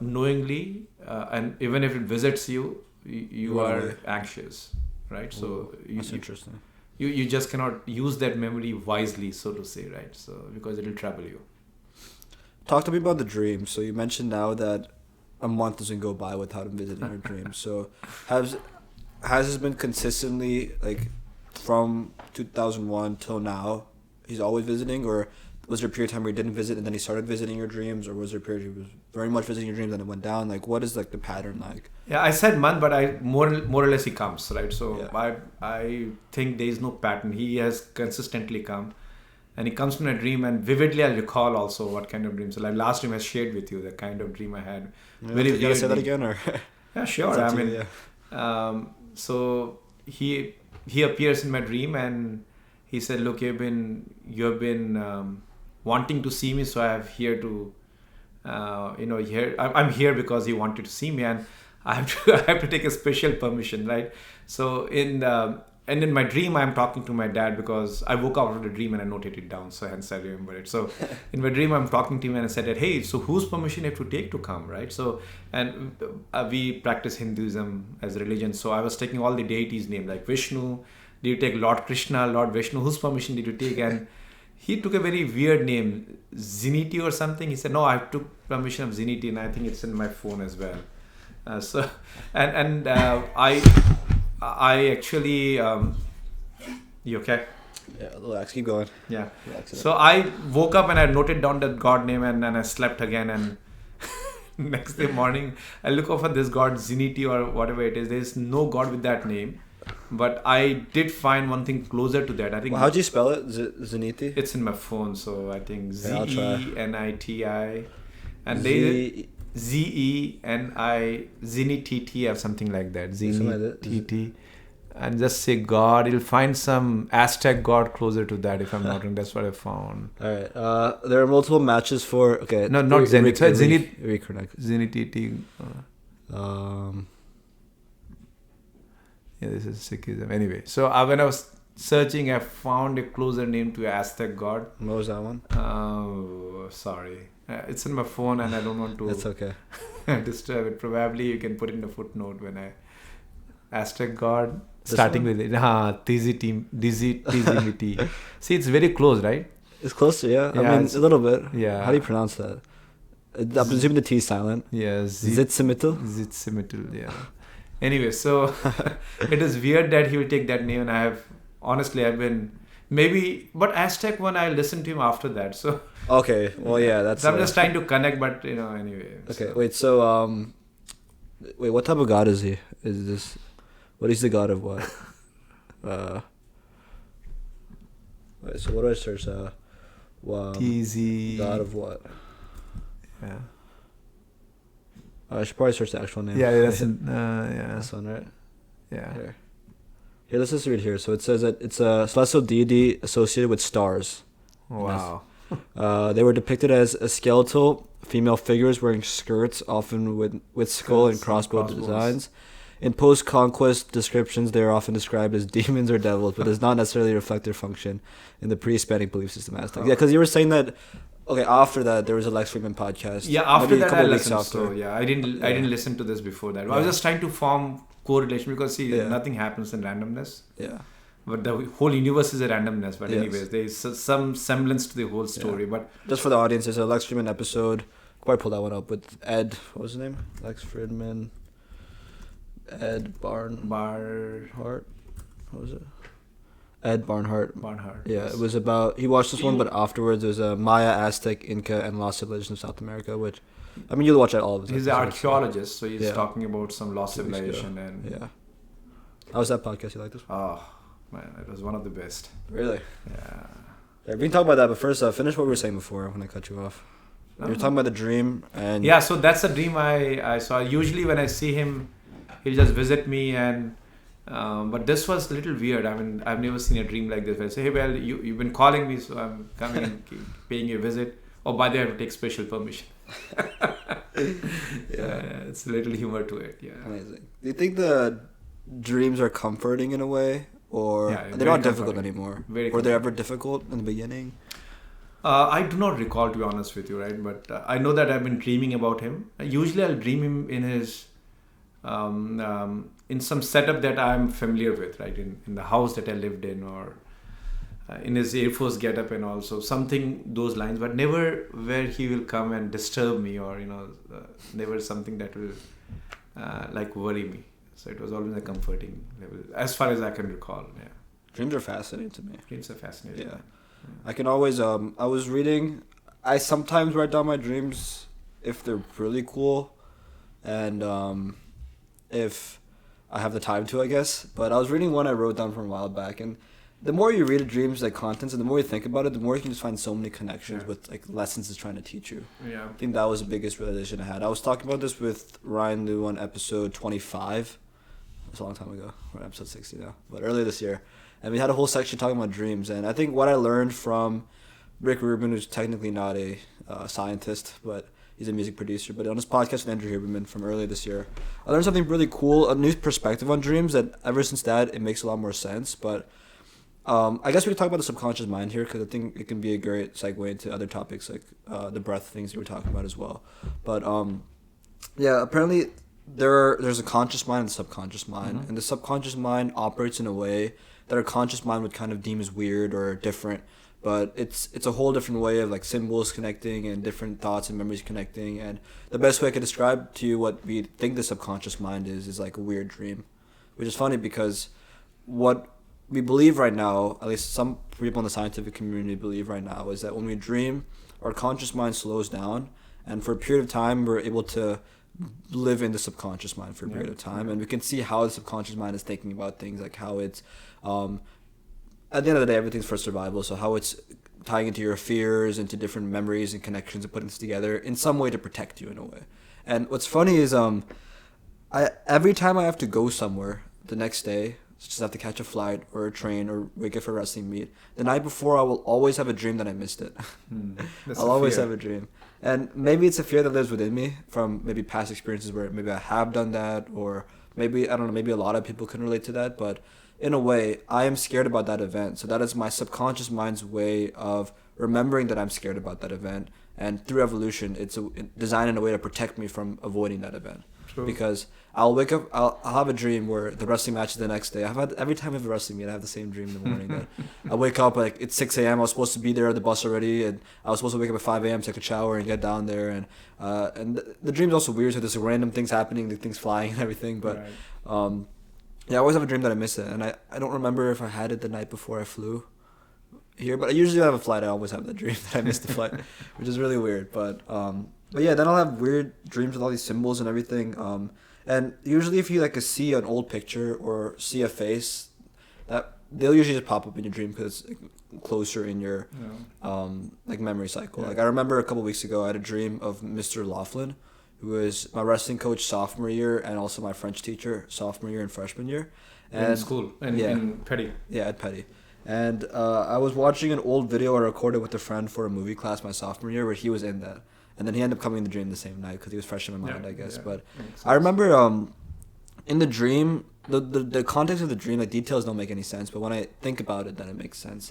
knowingly, and even if it visits you, you are anxious, right? So that's interesting. You just cannot use that memory wisely, so to say, right? So because it will trouble you. Talk to me about the dream. So you mentioned now that a month doesn't go by without him visiting your dreams. So has this been consistently, like, from 2001 till now, he's always visiting, or was there a period of time where he didn't visit and then he started visiting your dreams, or was there a period he was very much visiting your dreams and it went down? Like, what is like the pattern like? Yeah, I said month, but I more or less he comes, right? So yeah. I think there is no pattern. He has consistently come, and he comes from a dream, and vividly I'll recall also what kind of dreams. So like last dream I shared with you the kind of dream I had. Very you gotta say that again, or? Yeah, sure. I mean, so he appears in my dream and he said, "Look, you have been wanting to see me, so I have here to, here I'm here because he wanted to see me, and I have to take a special permission, right?" So in my dream, I'm talking to my dad because I woke up out of the dream and I noted it down, so hence I remember it. So in my dream, I'm talking to him and I said that, "Hey, so whose permission you have to take to come, right?" So, and we practice Hinduism as a religion, so I was taking all the deities' name, like Vishnu. Did you take Lord Krishna, Lord Vishnu? Whose permission did you take? And he took a very weird name, Ziniti or something. He said, "No, I took permission of Ziniti, and I think it's in my phone as well." I actually, you okay? Yeah, relax, keep going. Yeah. So I woke up and I noted down that God name, and then I slept again. And next day morning, I look over this God, Ziniti or whatever it is. There's no God with that name. But I did find one thing closer to that. I think. Well, how'd you spell it? Zeniti? It's in my phone, so I think Zeniti, and Zeni, Zeniti or something like that. Zeniti, and just say God. You'll find some Aztec God closer to that, if I'm not wrong. That's what I found. All right. There are multiple matches for. Okay. No, not Zenit. Zenit. Reconnect. Zeniti. Yeah, this is Sikhism. Anyway, so when I was searching, I found a closer name to Aztec God. What was that one? Oh, sorry. It's in my phone and I don't want to That's okay. disturb it. Probably you can put in a footnote when I... Aztec God, starting with it. Tizimiti. See, it's very close, right? It's closer, yeah. I mean, a little bit. Yeah. How do you pronounce that? I'm presuming the T is silent. Yeah. Zitzimitul, yeah. Anyway, so it is weird that he will take that name, and I've been but Aztec one I listened to him after that. So okay, well yeah, that's. So I'm just trying to connect, but anyway. Okay, so. Wait. What type of God is he? Is this? What is the god of what? Wait, so what do I search? TZ. God of what? Yeah. I should probably search the actual name. Yeah, that's yeah. This one, right? Yeah. Here, let's just read here. So it says that it's a celestial deity associated with stars. Wow. They were depicted as a skeletal female figures wearing skirts, often with skull and crossbow designs. In post-conquest descriptions, they are often described as demons or devils, but does not necessarily reflect their function in the pre-Hispanic belief system Aztec. Yeah, because you were saying that. Okay, after that, there was a Lex Friedman podcast. Yeah, after maybe that a couple I weeks listened. after. So yeah, I didn't listen to this before that. I was just trying to form correlation because nothing happens in randomness. Yeah. But the whole universe is a randomness. But Yes. anyways, there is some semblance to the whole story. Yeah. But just for the audience, there's a Lex Friedman episode. Quite pull that one up with Ed. What was his name? Lex Friedman. Ed Barnhart. What was it? Ed Barnhart. Yeah, yes. it was about. He watched this one, but afterwards there was a Maya, Aztec, Inca, and lost civilization of South America. Which, I mean, you'll watch all of it. He's an archaeologist, so he's talking about some lost civilization and. Yeah. How was that podcast? You like this one? Oh man, it was one of the best. Really? Yeah. Yeah, we can talk about that, but first, finish what we were saying before when I cut you off. You were talking about the dream and. Yeah, so that's a dream I saw. Usually when I see him, he'll just visit me and. But this was a little weird. I mean, I've never seen a dream like this. Where I say, hey, well, you've been calling me, so I'm coming and paying you a visit. Oh, by the way, I have to take special permission. It's a little humor to it. Yeah. Amazing. Do you think the dreams are comforting in a way, or they're not difficult anymore? Were they ever difficult in the beginning? I do not recall, to be honest with you, right? But I know that I've been dreaming about him. Usually, I'll dream him in his. In some setup that I'm familiar with, right? In the house that I lived in, or in his Air Force getup, and also something those lines, but never where he will come and disturb me, or never something that will like worry me. So it was always a comforting level, as far as I can recall. Yeah. Dreams are fascinating to me. Dreams are fascinating. Yeah. I can always. I was reading. I sometimes write down my dreams if they're really cool, and if I have the time to, I guess. But I was reading one I wrote down from a while back, and the more you read a dream's like contents and the more you think about it, the more you can just find so many connections with like lessons it's trying to teach you. Yeah. I think that was the biggest realization I had. I was talking about this with Ryan Liu on episode 25. That's a long time ago. We're on episode 60 now. But earlier this year. And we had a whole section talking about dreams. And I think what I learned from Rick Rubin, who's technically not a scientist, but he's a music producer. But on his podcast with Andrew Huberman from earlier this year, I learned something really cool, a new perspective on dreams that ever since that, it makes a lot more sense. But I guess we could talk about the subconscious mind here because I think it can be a great segue into other topics like the breath things you were talking about as well. But yeah, apparently there's a conscious mind and a subconscious mind. And the subconscious mind operates in a way that our conscious mind would kind of deem as weird or different. But it's a whole different way of like symbols connecting and different thoughts and memories connecting. And the best way I could describe to you what we think the subconscious mind is like a weird dream, which is funny because what we believe right now, at least some people in the scientific community believe right now, is that when we dream, our conscious mind slows down, and for a period of time, we're able to live in the subconscious mind for a period of time, and we can see how the subconscious mind is thinking about things, like how it's, at the end of the day, everything's for survival, so how it's tying into your fears, into different memories and connections and putting this together in some way to protect you in a way. And what's funny is, every time I have to go somewhere the next day, just have to catch a flight or a train or wake up for a wrestling meet, the night before I will always have a dream that I missed it. I'll always have a dream. And maybe it's a fear that lives within me from maybe past experiences where maybe I have done that, or maybe, I don't know, maybe a lot of people can relate to that. But in a way, I am scared about that event. So that is my subconscious mind's way of remembering that I'm scared about that event. And through evolution, it's designed in a way to protect me from avoiding that event. True. Because I'll wake up, I'll have a dream where the wrestling match is the next day. Every time I have a wrestling meet, I have the same dream in the morning. That I wake up, like, it's 6 a.m. I was supposed to be there at the bus already, and I was supposed to wake up at 5 a.m., take a shower, and get down there. And the dream's also weird, so there's random things happening, like things flying and everything. But yeah, I always have a dream that I miss it. And I don't remember if I had it the night before I flew here, but I usually have a flight. I always have that dream that I missed the flight, which is really weird. But yeah, then I'll have weird dreams with all these symbols and everything. And usually if you like see an old picture or see a face, that they'll usually just pop up in your dream because it's like, closer in your like memory cycle. Like I remember a couple weeks ago I had a dream of Mr. Laughlin, who was my wrestling coach sophomore year and also my French teacher sophomore year and freshman year. And in school in Petty. Yeah, at Petty. And I was watching an old video I recorded with a friend for a movie class my sophomore year where he was in that. And then he ended up coming in the dream the same night because he was fresh in my mind, I guess. But I remember in the dream, the context of the dream, like details don't make any sense. But when I think about it, then it makes sense.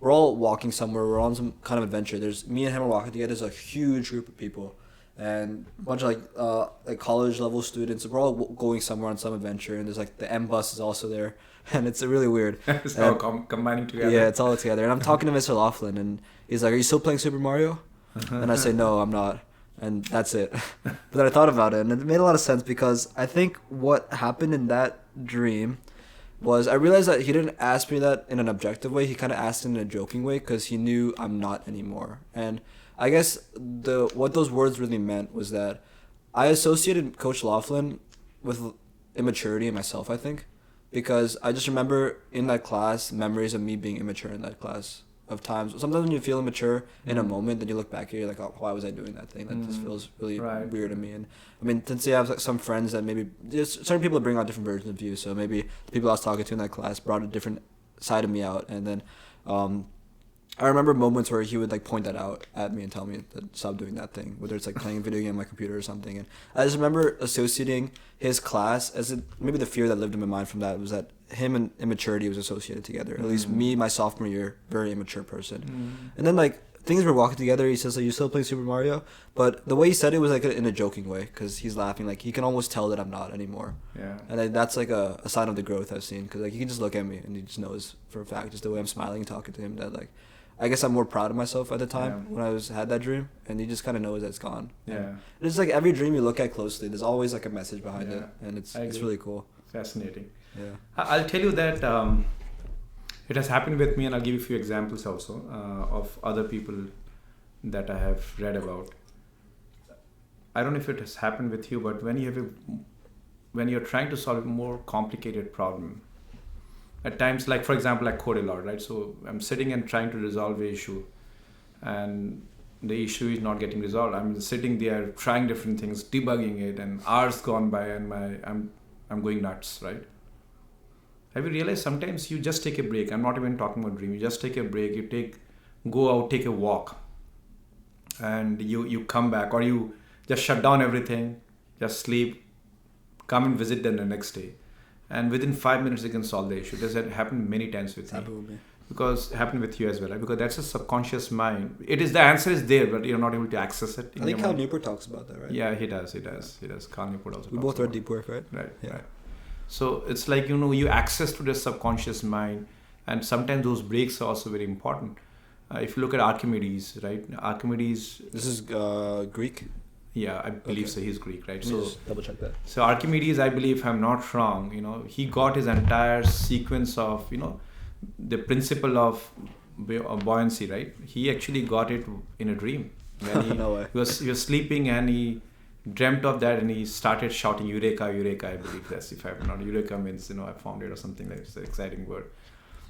We're all walking somewhere. We're on some kind of adventure. There's me and him are walking together. There's a huge group of people. And a bunch of like college level students. We're all going somewhere on some adventure. And there's like the M bus is also there. And it's really weird. It's all combining together. Yeah, it's all together. And I'm talking to Mr. Laughlin. And he's like, "Are you still playing Super Mario?" And I say, "No, I'm not." And that's it. But then I thought about it, and it made a lot of sense because I think what happened in that dream was I realized that he didn't ask me that in an objective way. He kind of asked it in a joking way because he knew I'm not anymore. And I guess what those words really meant was that I associated Coach Laughlin with immaturity in myself, I think, because I just remember in that class memories of me being immature in that class. Of times sometimes when you feel immature in a moment, then you look back here, you're like, "Oh, why was I doing that thing? That just feels really weird to me." And I mean, since you have like, some friends that maybe just certain people bring out different versions of you, so maybe the people I was talking to in that class brought a different side of me out. And then I remember moments where he would like point that out at me and tell me to stop doing that thing, whether it's like playing a video game on my computer or something. And I just remember associating his class as maybe the fear that lived in my mind from that was that him and immaturity was associated together. At least me, my sophomore year, very immature person. And then like things were walking together. He says, "Like, you still playing Super Mario?" But the way he said it was like in a joking way because he's laughing. Like he can almost tell that I'm not anymore. Yeah. And that's like a sign of the growth I've seen because like he can just look at me and he just knows for a fact just the way I'm smiling and talking to him that like I guess I'm more proud of myself at the time when I had that dream, and he just kind of knows that it's gone. Yeah. And it's like every dream you look at closely, there's always like a message behind it, and it's really cool. Fascinating. Yeah. I'll tell you that it has happened with me, and I'll give you a few examples also of other people that I have read about. I don't know if it has happened with you, but when you're trying to solve a more complicated problem, at times, like for example, I code a lot, right? So I'm sitting and trying to resolve an issue, and the issue is not getting resolved. I'm sitting there trying different things, debugging it, and hours gone by, and I'm going nuts, right? Have you realized sometimes you just take a break? I'm not even talking about dream. You just take a break. Go out, take a walk, and you come back, or you just shut down everything, just sleep, come and visit them the next day. And within 5 minutes, you can solve the issue. Does that happen many times with me? Happened with me. Because it happened with you as well, right? Because that's a subconscious mind. The answer is there, but you're not able to access it. I think Cal Newport talks about that, right? Yeah, he does. Cal Newport also. We both read Deep Work, right? Right. Yeah. Right. So it's like, you access to the subconscious mind, and sometimes those breaks are also very important. If you look at Archimedes, right? Archimedes. This is Greek. Yeah, I believe so. He's Greek, right? Let me just double check that. So Archimedes, I believe, if I'm not wrong, he got his entire sequence of, the principle of buoyancy, right? He actually got it in a dream. When No way. He was sleeping and he dreamt of that and he started shouting "Eureka, Eureka!" I believe that's, if I'm not, Eureka means I found it or something like it's an exciting word.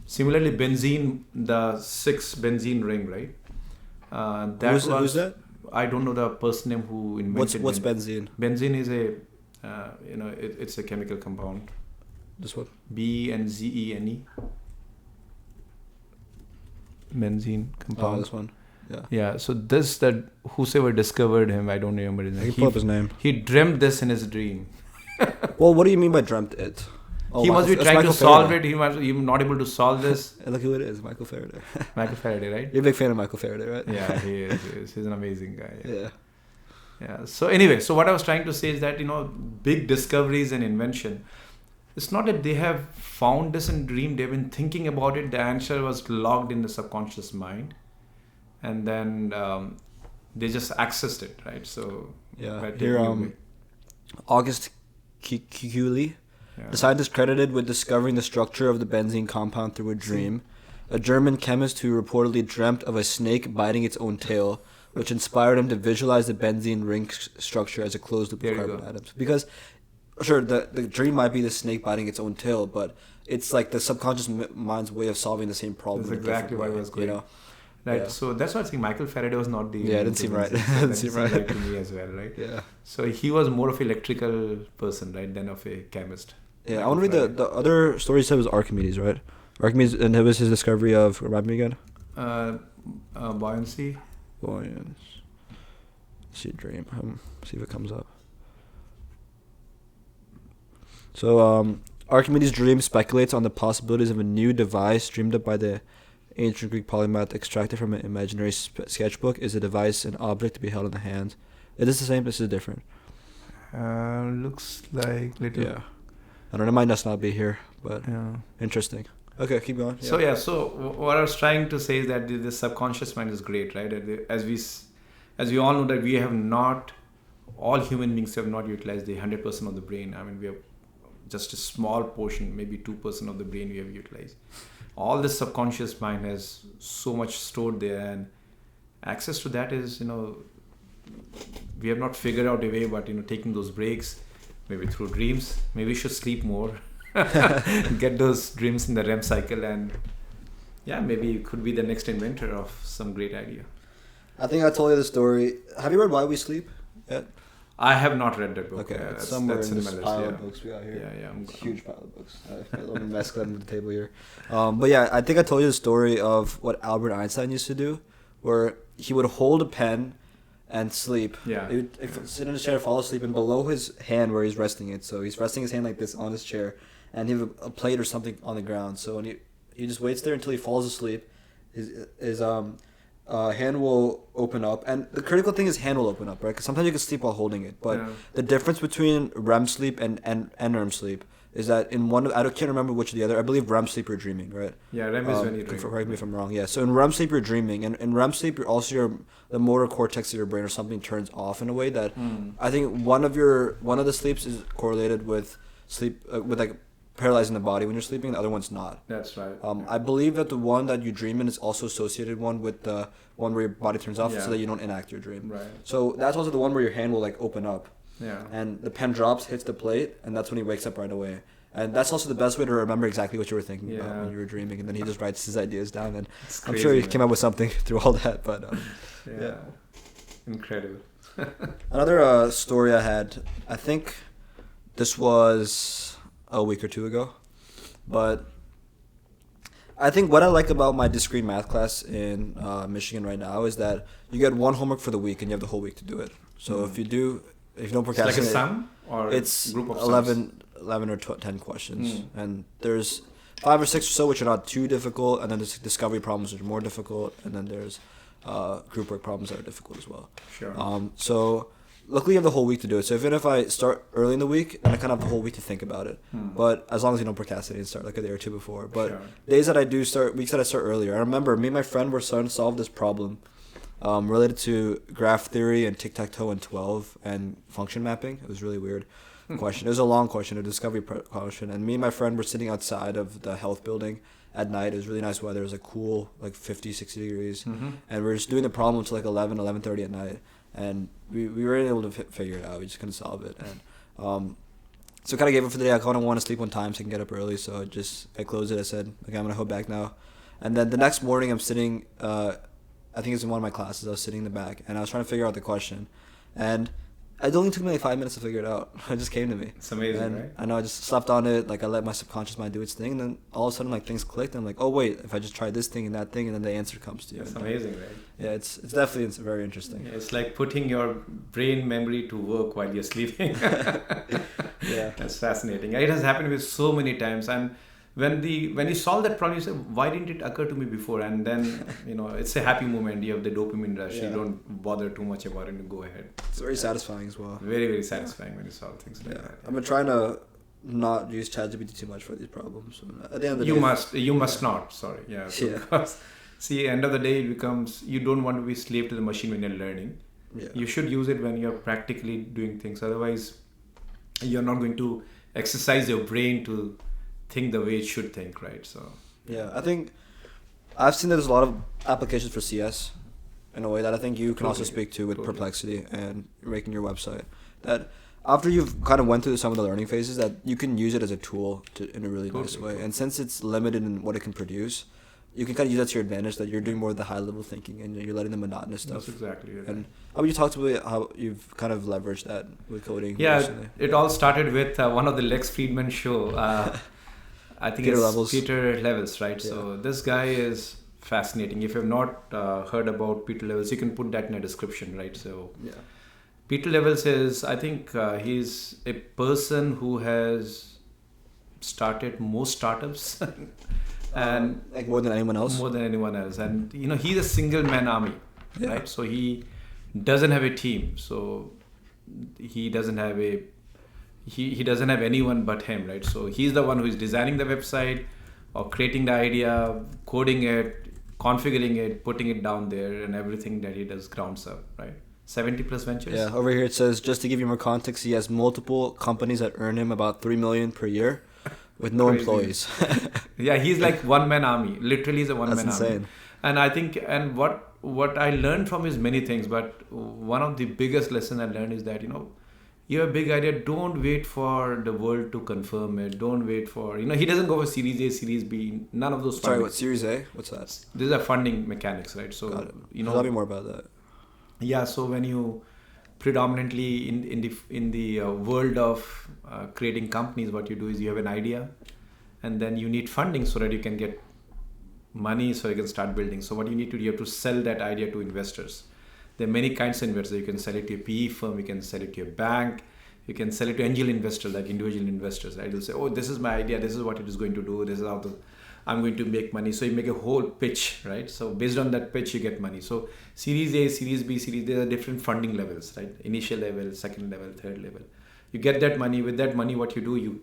Similarly, benzene, the 6 benzene ring, right? Who's that? I don't know the person name who invented. What's benzene? Benzene is it's a chemical compound. This one? Benzene. Benzene compound. Oh, this one. Yeah. Yeah. So that whosoever discovered him, I don't remember his name. I can pull up his name. He dreamt this in his dream. Well, what do you mean by dreamt it? He must be trying to solve it. He was not able to solve this. Look who it is, Michael Faraday. Michael Faraday, right? You're a big fan of Michael Faraday, right? Yeah, he is. He's an amazing guy. Yeah. Yeah. So anyway, what I was trying to say is that, big discoveries and invention, it's not that they have found this in dream. They've been thinking about it. The answer was logged in the subconscious mind. And then they just accessed it, right? So yeah. Here, August Kikuli. Yeah. The scientist credited with discovering the structure of the benzene compound through a dream. A German chemist who reportedly dreamt of a snake biting its own tail, which inspired him to visualize the benzene ring structure as a closed loop of carbon atoms. Because sure, the dream might be the snake biting its own tail, but it's like the subconscious mind's way of solving the same problem. That's exactly what I was going. Right, Yeah. so that's why I think Michael Faraday was not the... Yeah, it didn't seem right. It didn't seem right to me as well, right? Yeah. So he was more of an electrical person, right, than of a chemist. Yeah, Michael I want to read the other story you said was Archimedes, right? Archimedes, and it was his discovery of, remind me again? Buoyancy. Buoyance. See a dream. See if it comes up. So, Archimedes' dream speculates on the possibilities of a new device dreamed up by the ancient Greek polymath extracted from an imaginary sketchbook. Is a device an object to be held in the hand? Is this the same? This is different. Looks like little... Yeah. I don't know, it might just not be here, but Yeah. interesting. Okay, keep going. So what I was trying to say is that the subconscious mind is great, right? As we all know that we have not, all human beings have not utilized the 100% of the brain. I mean, we have just a small portion, maybe 2% of the brain we have utilized. All the subconscious mind has so much stored there, and access to that is, we have not figured out a way, but taking those breaks, maybe through dreams. Maybe we should sleep more, get those dreams in the REM cycle, and yeah, maybe you could be the next inventor of some great idea. I think I told you the story. Have you read Why We Sleep yet? I have not read that book. Okay, that's somewhere that's in this my list, pile of books we got here. Yeah. It's a huge pile of books. Let me mess them on the table here. But yeah, I think I told you the story of what Albert Einstein used to do, where he would hold a pen and sleep. Yeah. He would sit in his chair, fall asleep, and below his hand where he's resting it. So he's resting his hand like this on his chair, and he have a plate or something on the ground. So when he just waits there until he falls asleep. His hand will open up, and the critical thing is hand will open up, right? Because sometimes you can sleep while holding it, but the difference between REM sleep and NREM sleep is that in one, can't remember which of the other. I believe REM sleep you're dreaming, right? Yeah, REM is when you dream. Correct me if I'm wrong. Yeah, so in REM sleep you're dreaming, and in REM sleep the motor cortex of your brain or something turns off in a way that I think one of the sleeps is correlated with sleep with like paralyzing the body when you're sleeping, the other one's not. That's right. I believe that the one that you dream in is also associated one with the one where your body turns off so that you don't enact your dream. Right. So that's also the one where your hand will like open up. Yeah. And the pen drops, hits the plate, and that's when he wakes up right away. And that's also the best way to remember exactly what you were thinking about when you were dreaming. And then he just writes his ideas down. And I'm sure he came up with something through all that. But yeah. Incredible. Another story I had, I think this was a week or two ago, but I think what I like about my discrete math class in Michigan right now is that you get one homework for the week and you have the whole week to do it. So if you don't procrastinate, it's like a sum or it's group of 11 or 10 questions, and there's 5 or 6 or so which are not too difficult, and then there's discovery problems which are more difficult, and then there's group work problems that are difficult as well. Sure. So luckily, you have the whole week to do it. So even if I start early in the week, then I kind of have the whole week to think about it. But as long as you don't procrastinate and start like a day or two before. But days that I do start, weeks that I start earlier. I remember me and my friend were starting to solve this problem related to graph theory and tic-tac-toe and 12 and function mapping. It was really weird question. It was a long question, a discovery question. And me and my friend were sitting outside of the health building at night. It was really nice weather. It was like cool, like 50, 60 degrees. And we were just doing the problem until like 11:30 at night. And we weren't able to figure it out. We just couldn't solve it. And so kind of gave up for the day. I kind of want to sleep one time so I can get up early. So I closed it. I said, okay, I'm going to head back now. And then the next morning I'm sitting, I think it's in one of my classes. I was sitting in the back and I was trying to figure out the question. And it only took me like 5 minutes to figure it out. It just came to me. It's amazing, and right? I know I just slept on it. Like I let my subconscious mind do its thing. And then all of a sudden like things clicked. And I'm like, oh wait, if I just try this thing and that thing, and then the answer comes to you. That's amazing, right? Yeah, it's definitely very interesting. Yeah, it's like putting your brain memory to work while you're sleeping. Yeah. That's fascinating. It has happened with so many times. And when you solve that problem, you say, why didn't it occur to me before? And then, it's a happy moment. You have the dopamine rush. Yeah. You don't bother too much about it and go ahead. It's very satisfying as well. Very, very satisfying when you solve things like that. Yeah. I've been trying to not use ChatGPT too much for these problems. At the end of the day, you must not. Sorry. Yeah. Because, see, end of the day, it becomes, you don't want to be slave to the machine when you're learning. Yeah. You should use it when you're practically doing things. Otherwise, you're not going to exercise your brain to think the way it should think, right? So yeah, I think I've seen that there's a lot of applications for CS in a way that I think you can also speak to with Perplexity and making your website. That after you've kind of went through some of the learning phases, that you can use it as a tool in a really nice way. Totally. And since it's limited in what it can produce, you can kind of use that to your advantage, that you're doing more of the high level thinking and you're letting the monotonous stuff. That's exactly it. And how would you talk about how you've kind of leveraged that with coding? Yeah, recently? it all started with one of the Lex Friedman show. I think Peter it's Levels. Peter Levels, right? Yeah. So this guy is fascinating. If you've not heard about Peter Levels, you can put that in a description, right? So Yeah. Peter Levels is, I think he's a person who has started most startups and Like more than anyone else? more than anyone else. And he's a single man army, Yeah. right? So he doesn't have a team. So he doesn't have he doesn't have anyone but him, right? So he's the one who is designing the website or creating the idea, coding it, configuring it, putting it down there, and everything that he does grounds up, right? 70 plus ventures. Yeah, over here it says, just to give you more context, he has multiple companies that earn him about $3 million per year with no Crazy. employees. Yeah, he's like one man army. Literally, he's a one man That's army. insane. And I think, and what I learned from is many things, but one of the biggest lessons I learned is that you have a big idea. Don't wait for the world to confirm it. Don't wait for he doesn't go for Series A, Series B. None of those. Sorry, funding. what, Series A? What's that? These are funding mechanics, right? So Got it. Tell me more about that. Yeah, so when you predominantly in the world of creating companies, what you do is you have an idea, and then you need funding so that you can get money so you can start building. So what you need to do, you have to sell that idea to investors. There are many kinds of investors. You can sell it to a PE firm, you can sell it to a bank, you can sell it to angel investors, like individual investors, right? You'll say, oh, this is my idea, this is what it is going to do, this is how I'm going to make money. So you make a whole pitch, right? So based on that pitch, you get money. So Series A, Series B, there are different funding levels, right? Initial level, second level, third level. You get that money. With that money, what you do,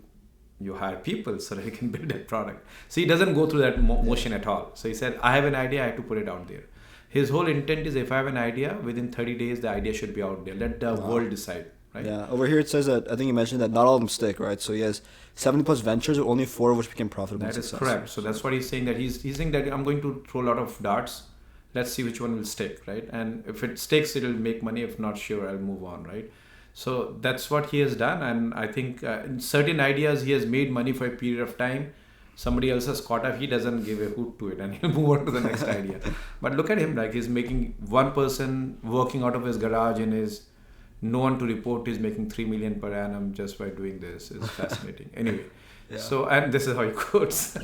you hire people so that you can build that product. So he doesn't go through that motion at all. So he said, I have an idea, I have to put it out there. His whole intent is, if I have an idea, within 30 days, the idea should be out there. Let the world decide, right? Yeah, over here it says that, I think you mentioned that not all of them stick, right? So he has 70 plus ventures, but only 4 of which became profitable. That is correct. So that's what he's saying, that he's saying that I'm going to throw a lot of darts. Let's see which one will stick, right? And if it sticks, it'll make money. If not, sure, I'll move on, right? So that's what he has done. And I think in certain ideas, he has made money for a period of time. Somebody else has caught up, he doesn't give a hoot to it and he'll move on to the next idea. But look at him, like he's making one person working out of his garage and is no one to report, he's making 3 million per annum just by doing this. It's fascinating. Anyway, Yeah. so, and this is how he quotes.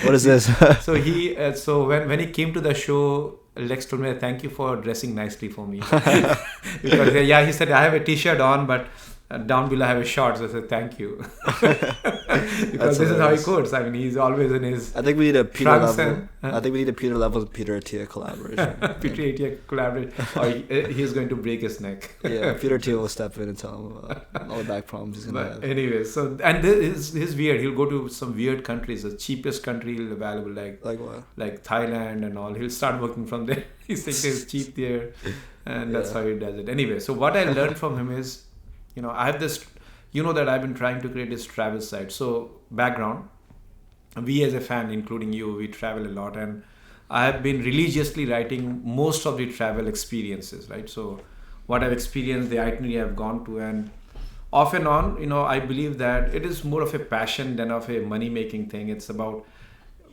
What is this? So so when he came to the show, Lex told me, thank you for dressing nicely for me. Because he said, I have a t-shirt on, but down below I have a shorts. I said, thank you. Because this is how he quotes. I mean, he's always in his I think we need a Peter trunks Level. and- I think we need a Peter Level and Peter Attia collaboration. Peter Attia collaborate, or he's going to break his neck. Yeah, Peter Attia will step in and tell him all the back problems he's gonna But have. anyway, so and this is weird. He'll go to some weird countries, the cheapest country available, Like what? like Thailand and all. He'll start working from there. He thinks it's cheap there, and that's how he does it. Anyway, so what I learned from him is, I have this, that I've been trying to create this travel site. So background, we as a fan, including you, we travel a lot, and I have been religiously writing most of the travel experiences, right? So what I've experienced, the itinerary I've gone to, and off and on, I believe that it is more of a passion than of a money-making thing. It's about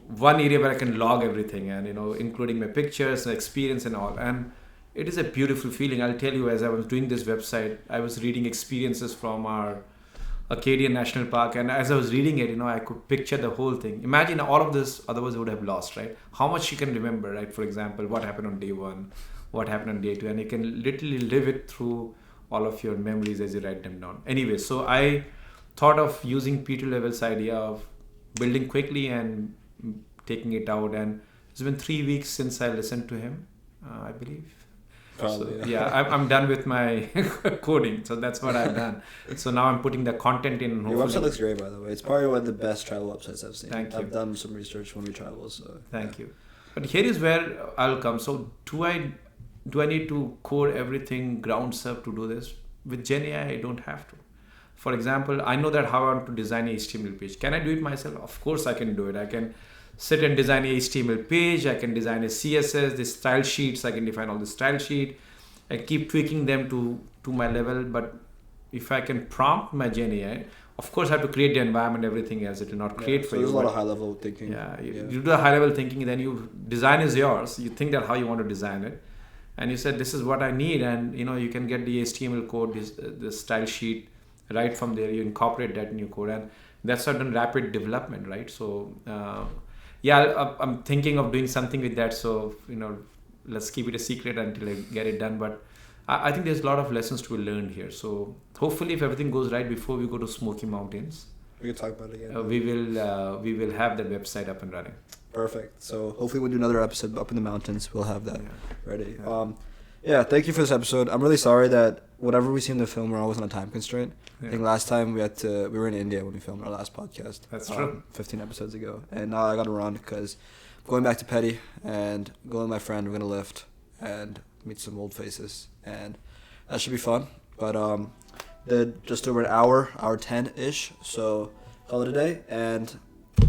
one area where I can log everything and, including my pictures, the experience and all. And it is a beautiful feeling. I'll tell you, as I was doing this website, I was reading experiences from our Acadian National Park. And as I was reading it, I could picture the whole thing. Imagine all of this, otherwise I would have lost, right? How much you can remember, right? For example, what happened on day 1, what happened on day 2. And you can literally live it through all of your memories as you write them down. Anyway, so I thought of using Peter Level's idea of building quickly and taking it out. And it's been 3 weeks since I listened to him, I believe. Probably, So, I'm done with my coding. So that's what I've done. So now I'm putting the content in. Your website looks great, by the way. It's probably one of the best travel websites I've seen. Thank you. I've done some research when we travel. So Thank you. But here is where I'll come. So do I need to code everything grounds up to do this? With GenAI, I don't have to. For example, I know that how I want to design a HTML page. Can I do it myself? Of course I can do it. I can sit and design a HTML page. I can design a CSS, the style sheets. I can define all the style sheet. I keep tweaking them to my level. But if I can prompt my GenAI, of course I have to create the environment, everything else. It will not create so for you. there's a lot but- of high level thinking. you do the high level thinking, then you design is yours. You think that how you want to design it, and you said this is what I need, and you can get the HTML code, the style sheet right from there. You incorporate that in your code, and that's certain rapid development, right? So I'm thinking of doing something with that. So let's keep it a secret until I get it done. But I think there's a lot of lessons to be learned here. So hopefully, if everything goes right before we go to Smoky Mountains, we can talk about it again. we will have that website up and running. Perfect. So hopefully we'll do another episode up in the mountains. We'll have that ready. Yeah. Thank you for this episode. I'm really sorry that whatever we seem to film, we're always on a time constraint. Yeah. I think last time we were in India when we filmed our last podcast. That's true. 15 episodes ago. And now I got to run because I'm going back to Petty and going with my friend. We're going to lift and meet some old faces. And that should be fun. But did just over an hour 10-ish. So call it a day. And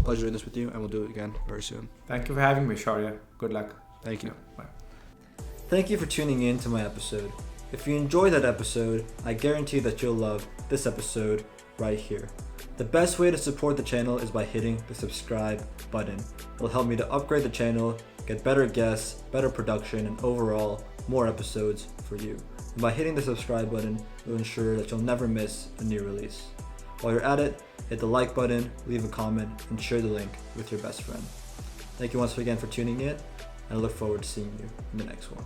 pleasure doing this with you. And we'll do it again very soon. Thank you for having me, Shaurya. Good luck. Thank you. Bye. Thank you for tuning in to my episode. If you enjoyed that episode, I guarantee that you'll love this episode right here. The best way to support the channel is by hitting the subscribe button. It'll help me to upgrade the channel, get better guests, better production, and overall more episodes for you. And by hitting the subscribe button, you'll ensure that you'll never miss a new release. While you're at it, hit the like button, leave a comment, and share the link with your best friend. Thank you once again for tuning in, and I look forward to seeing you in the next one.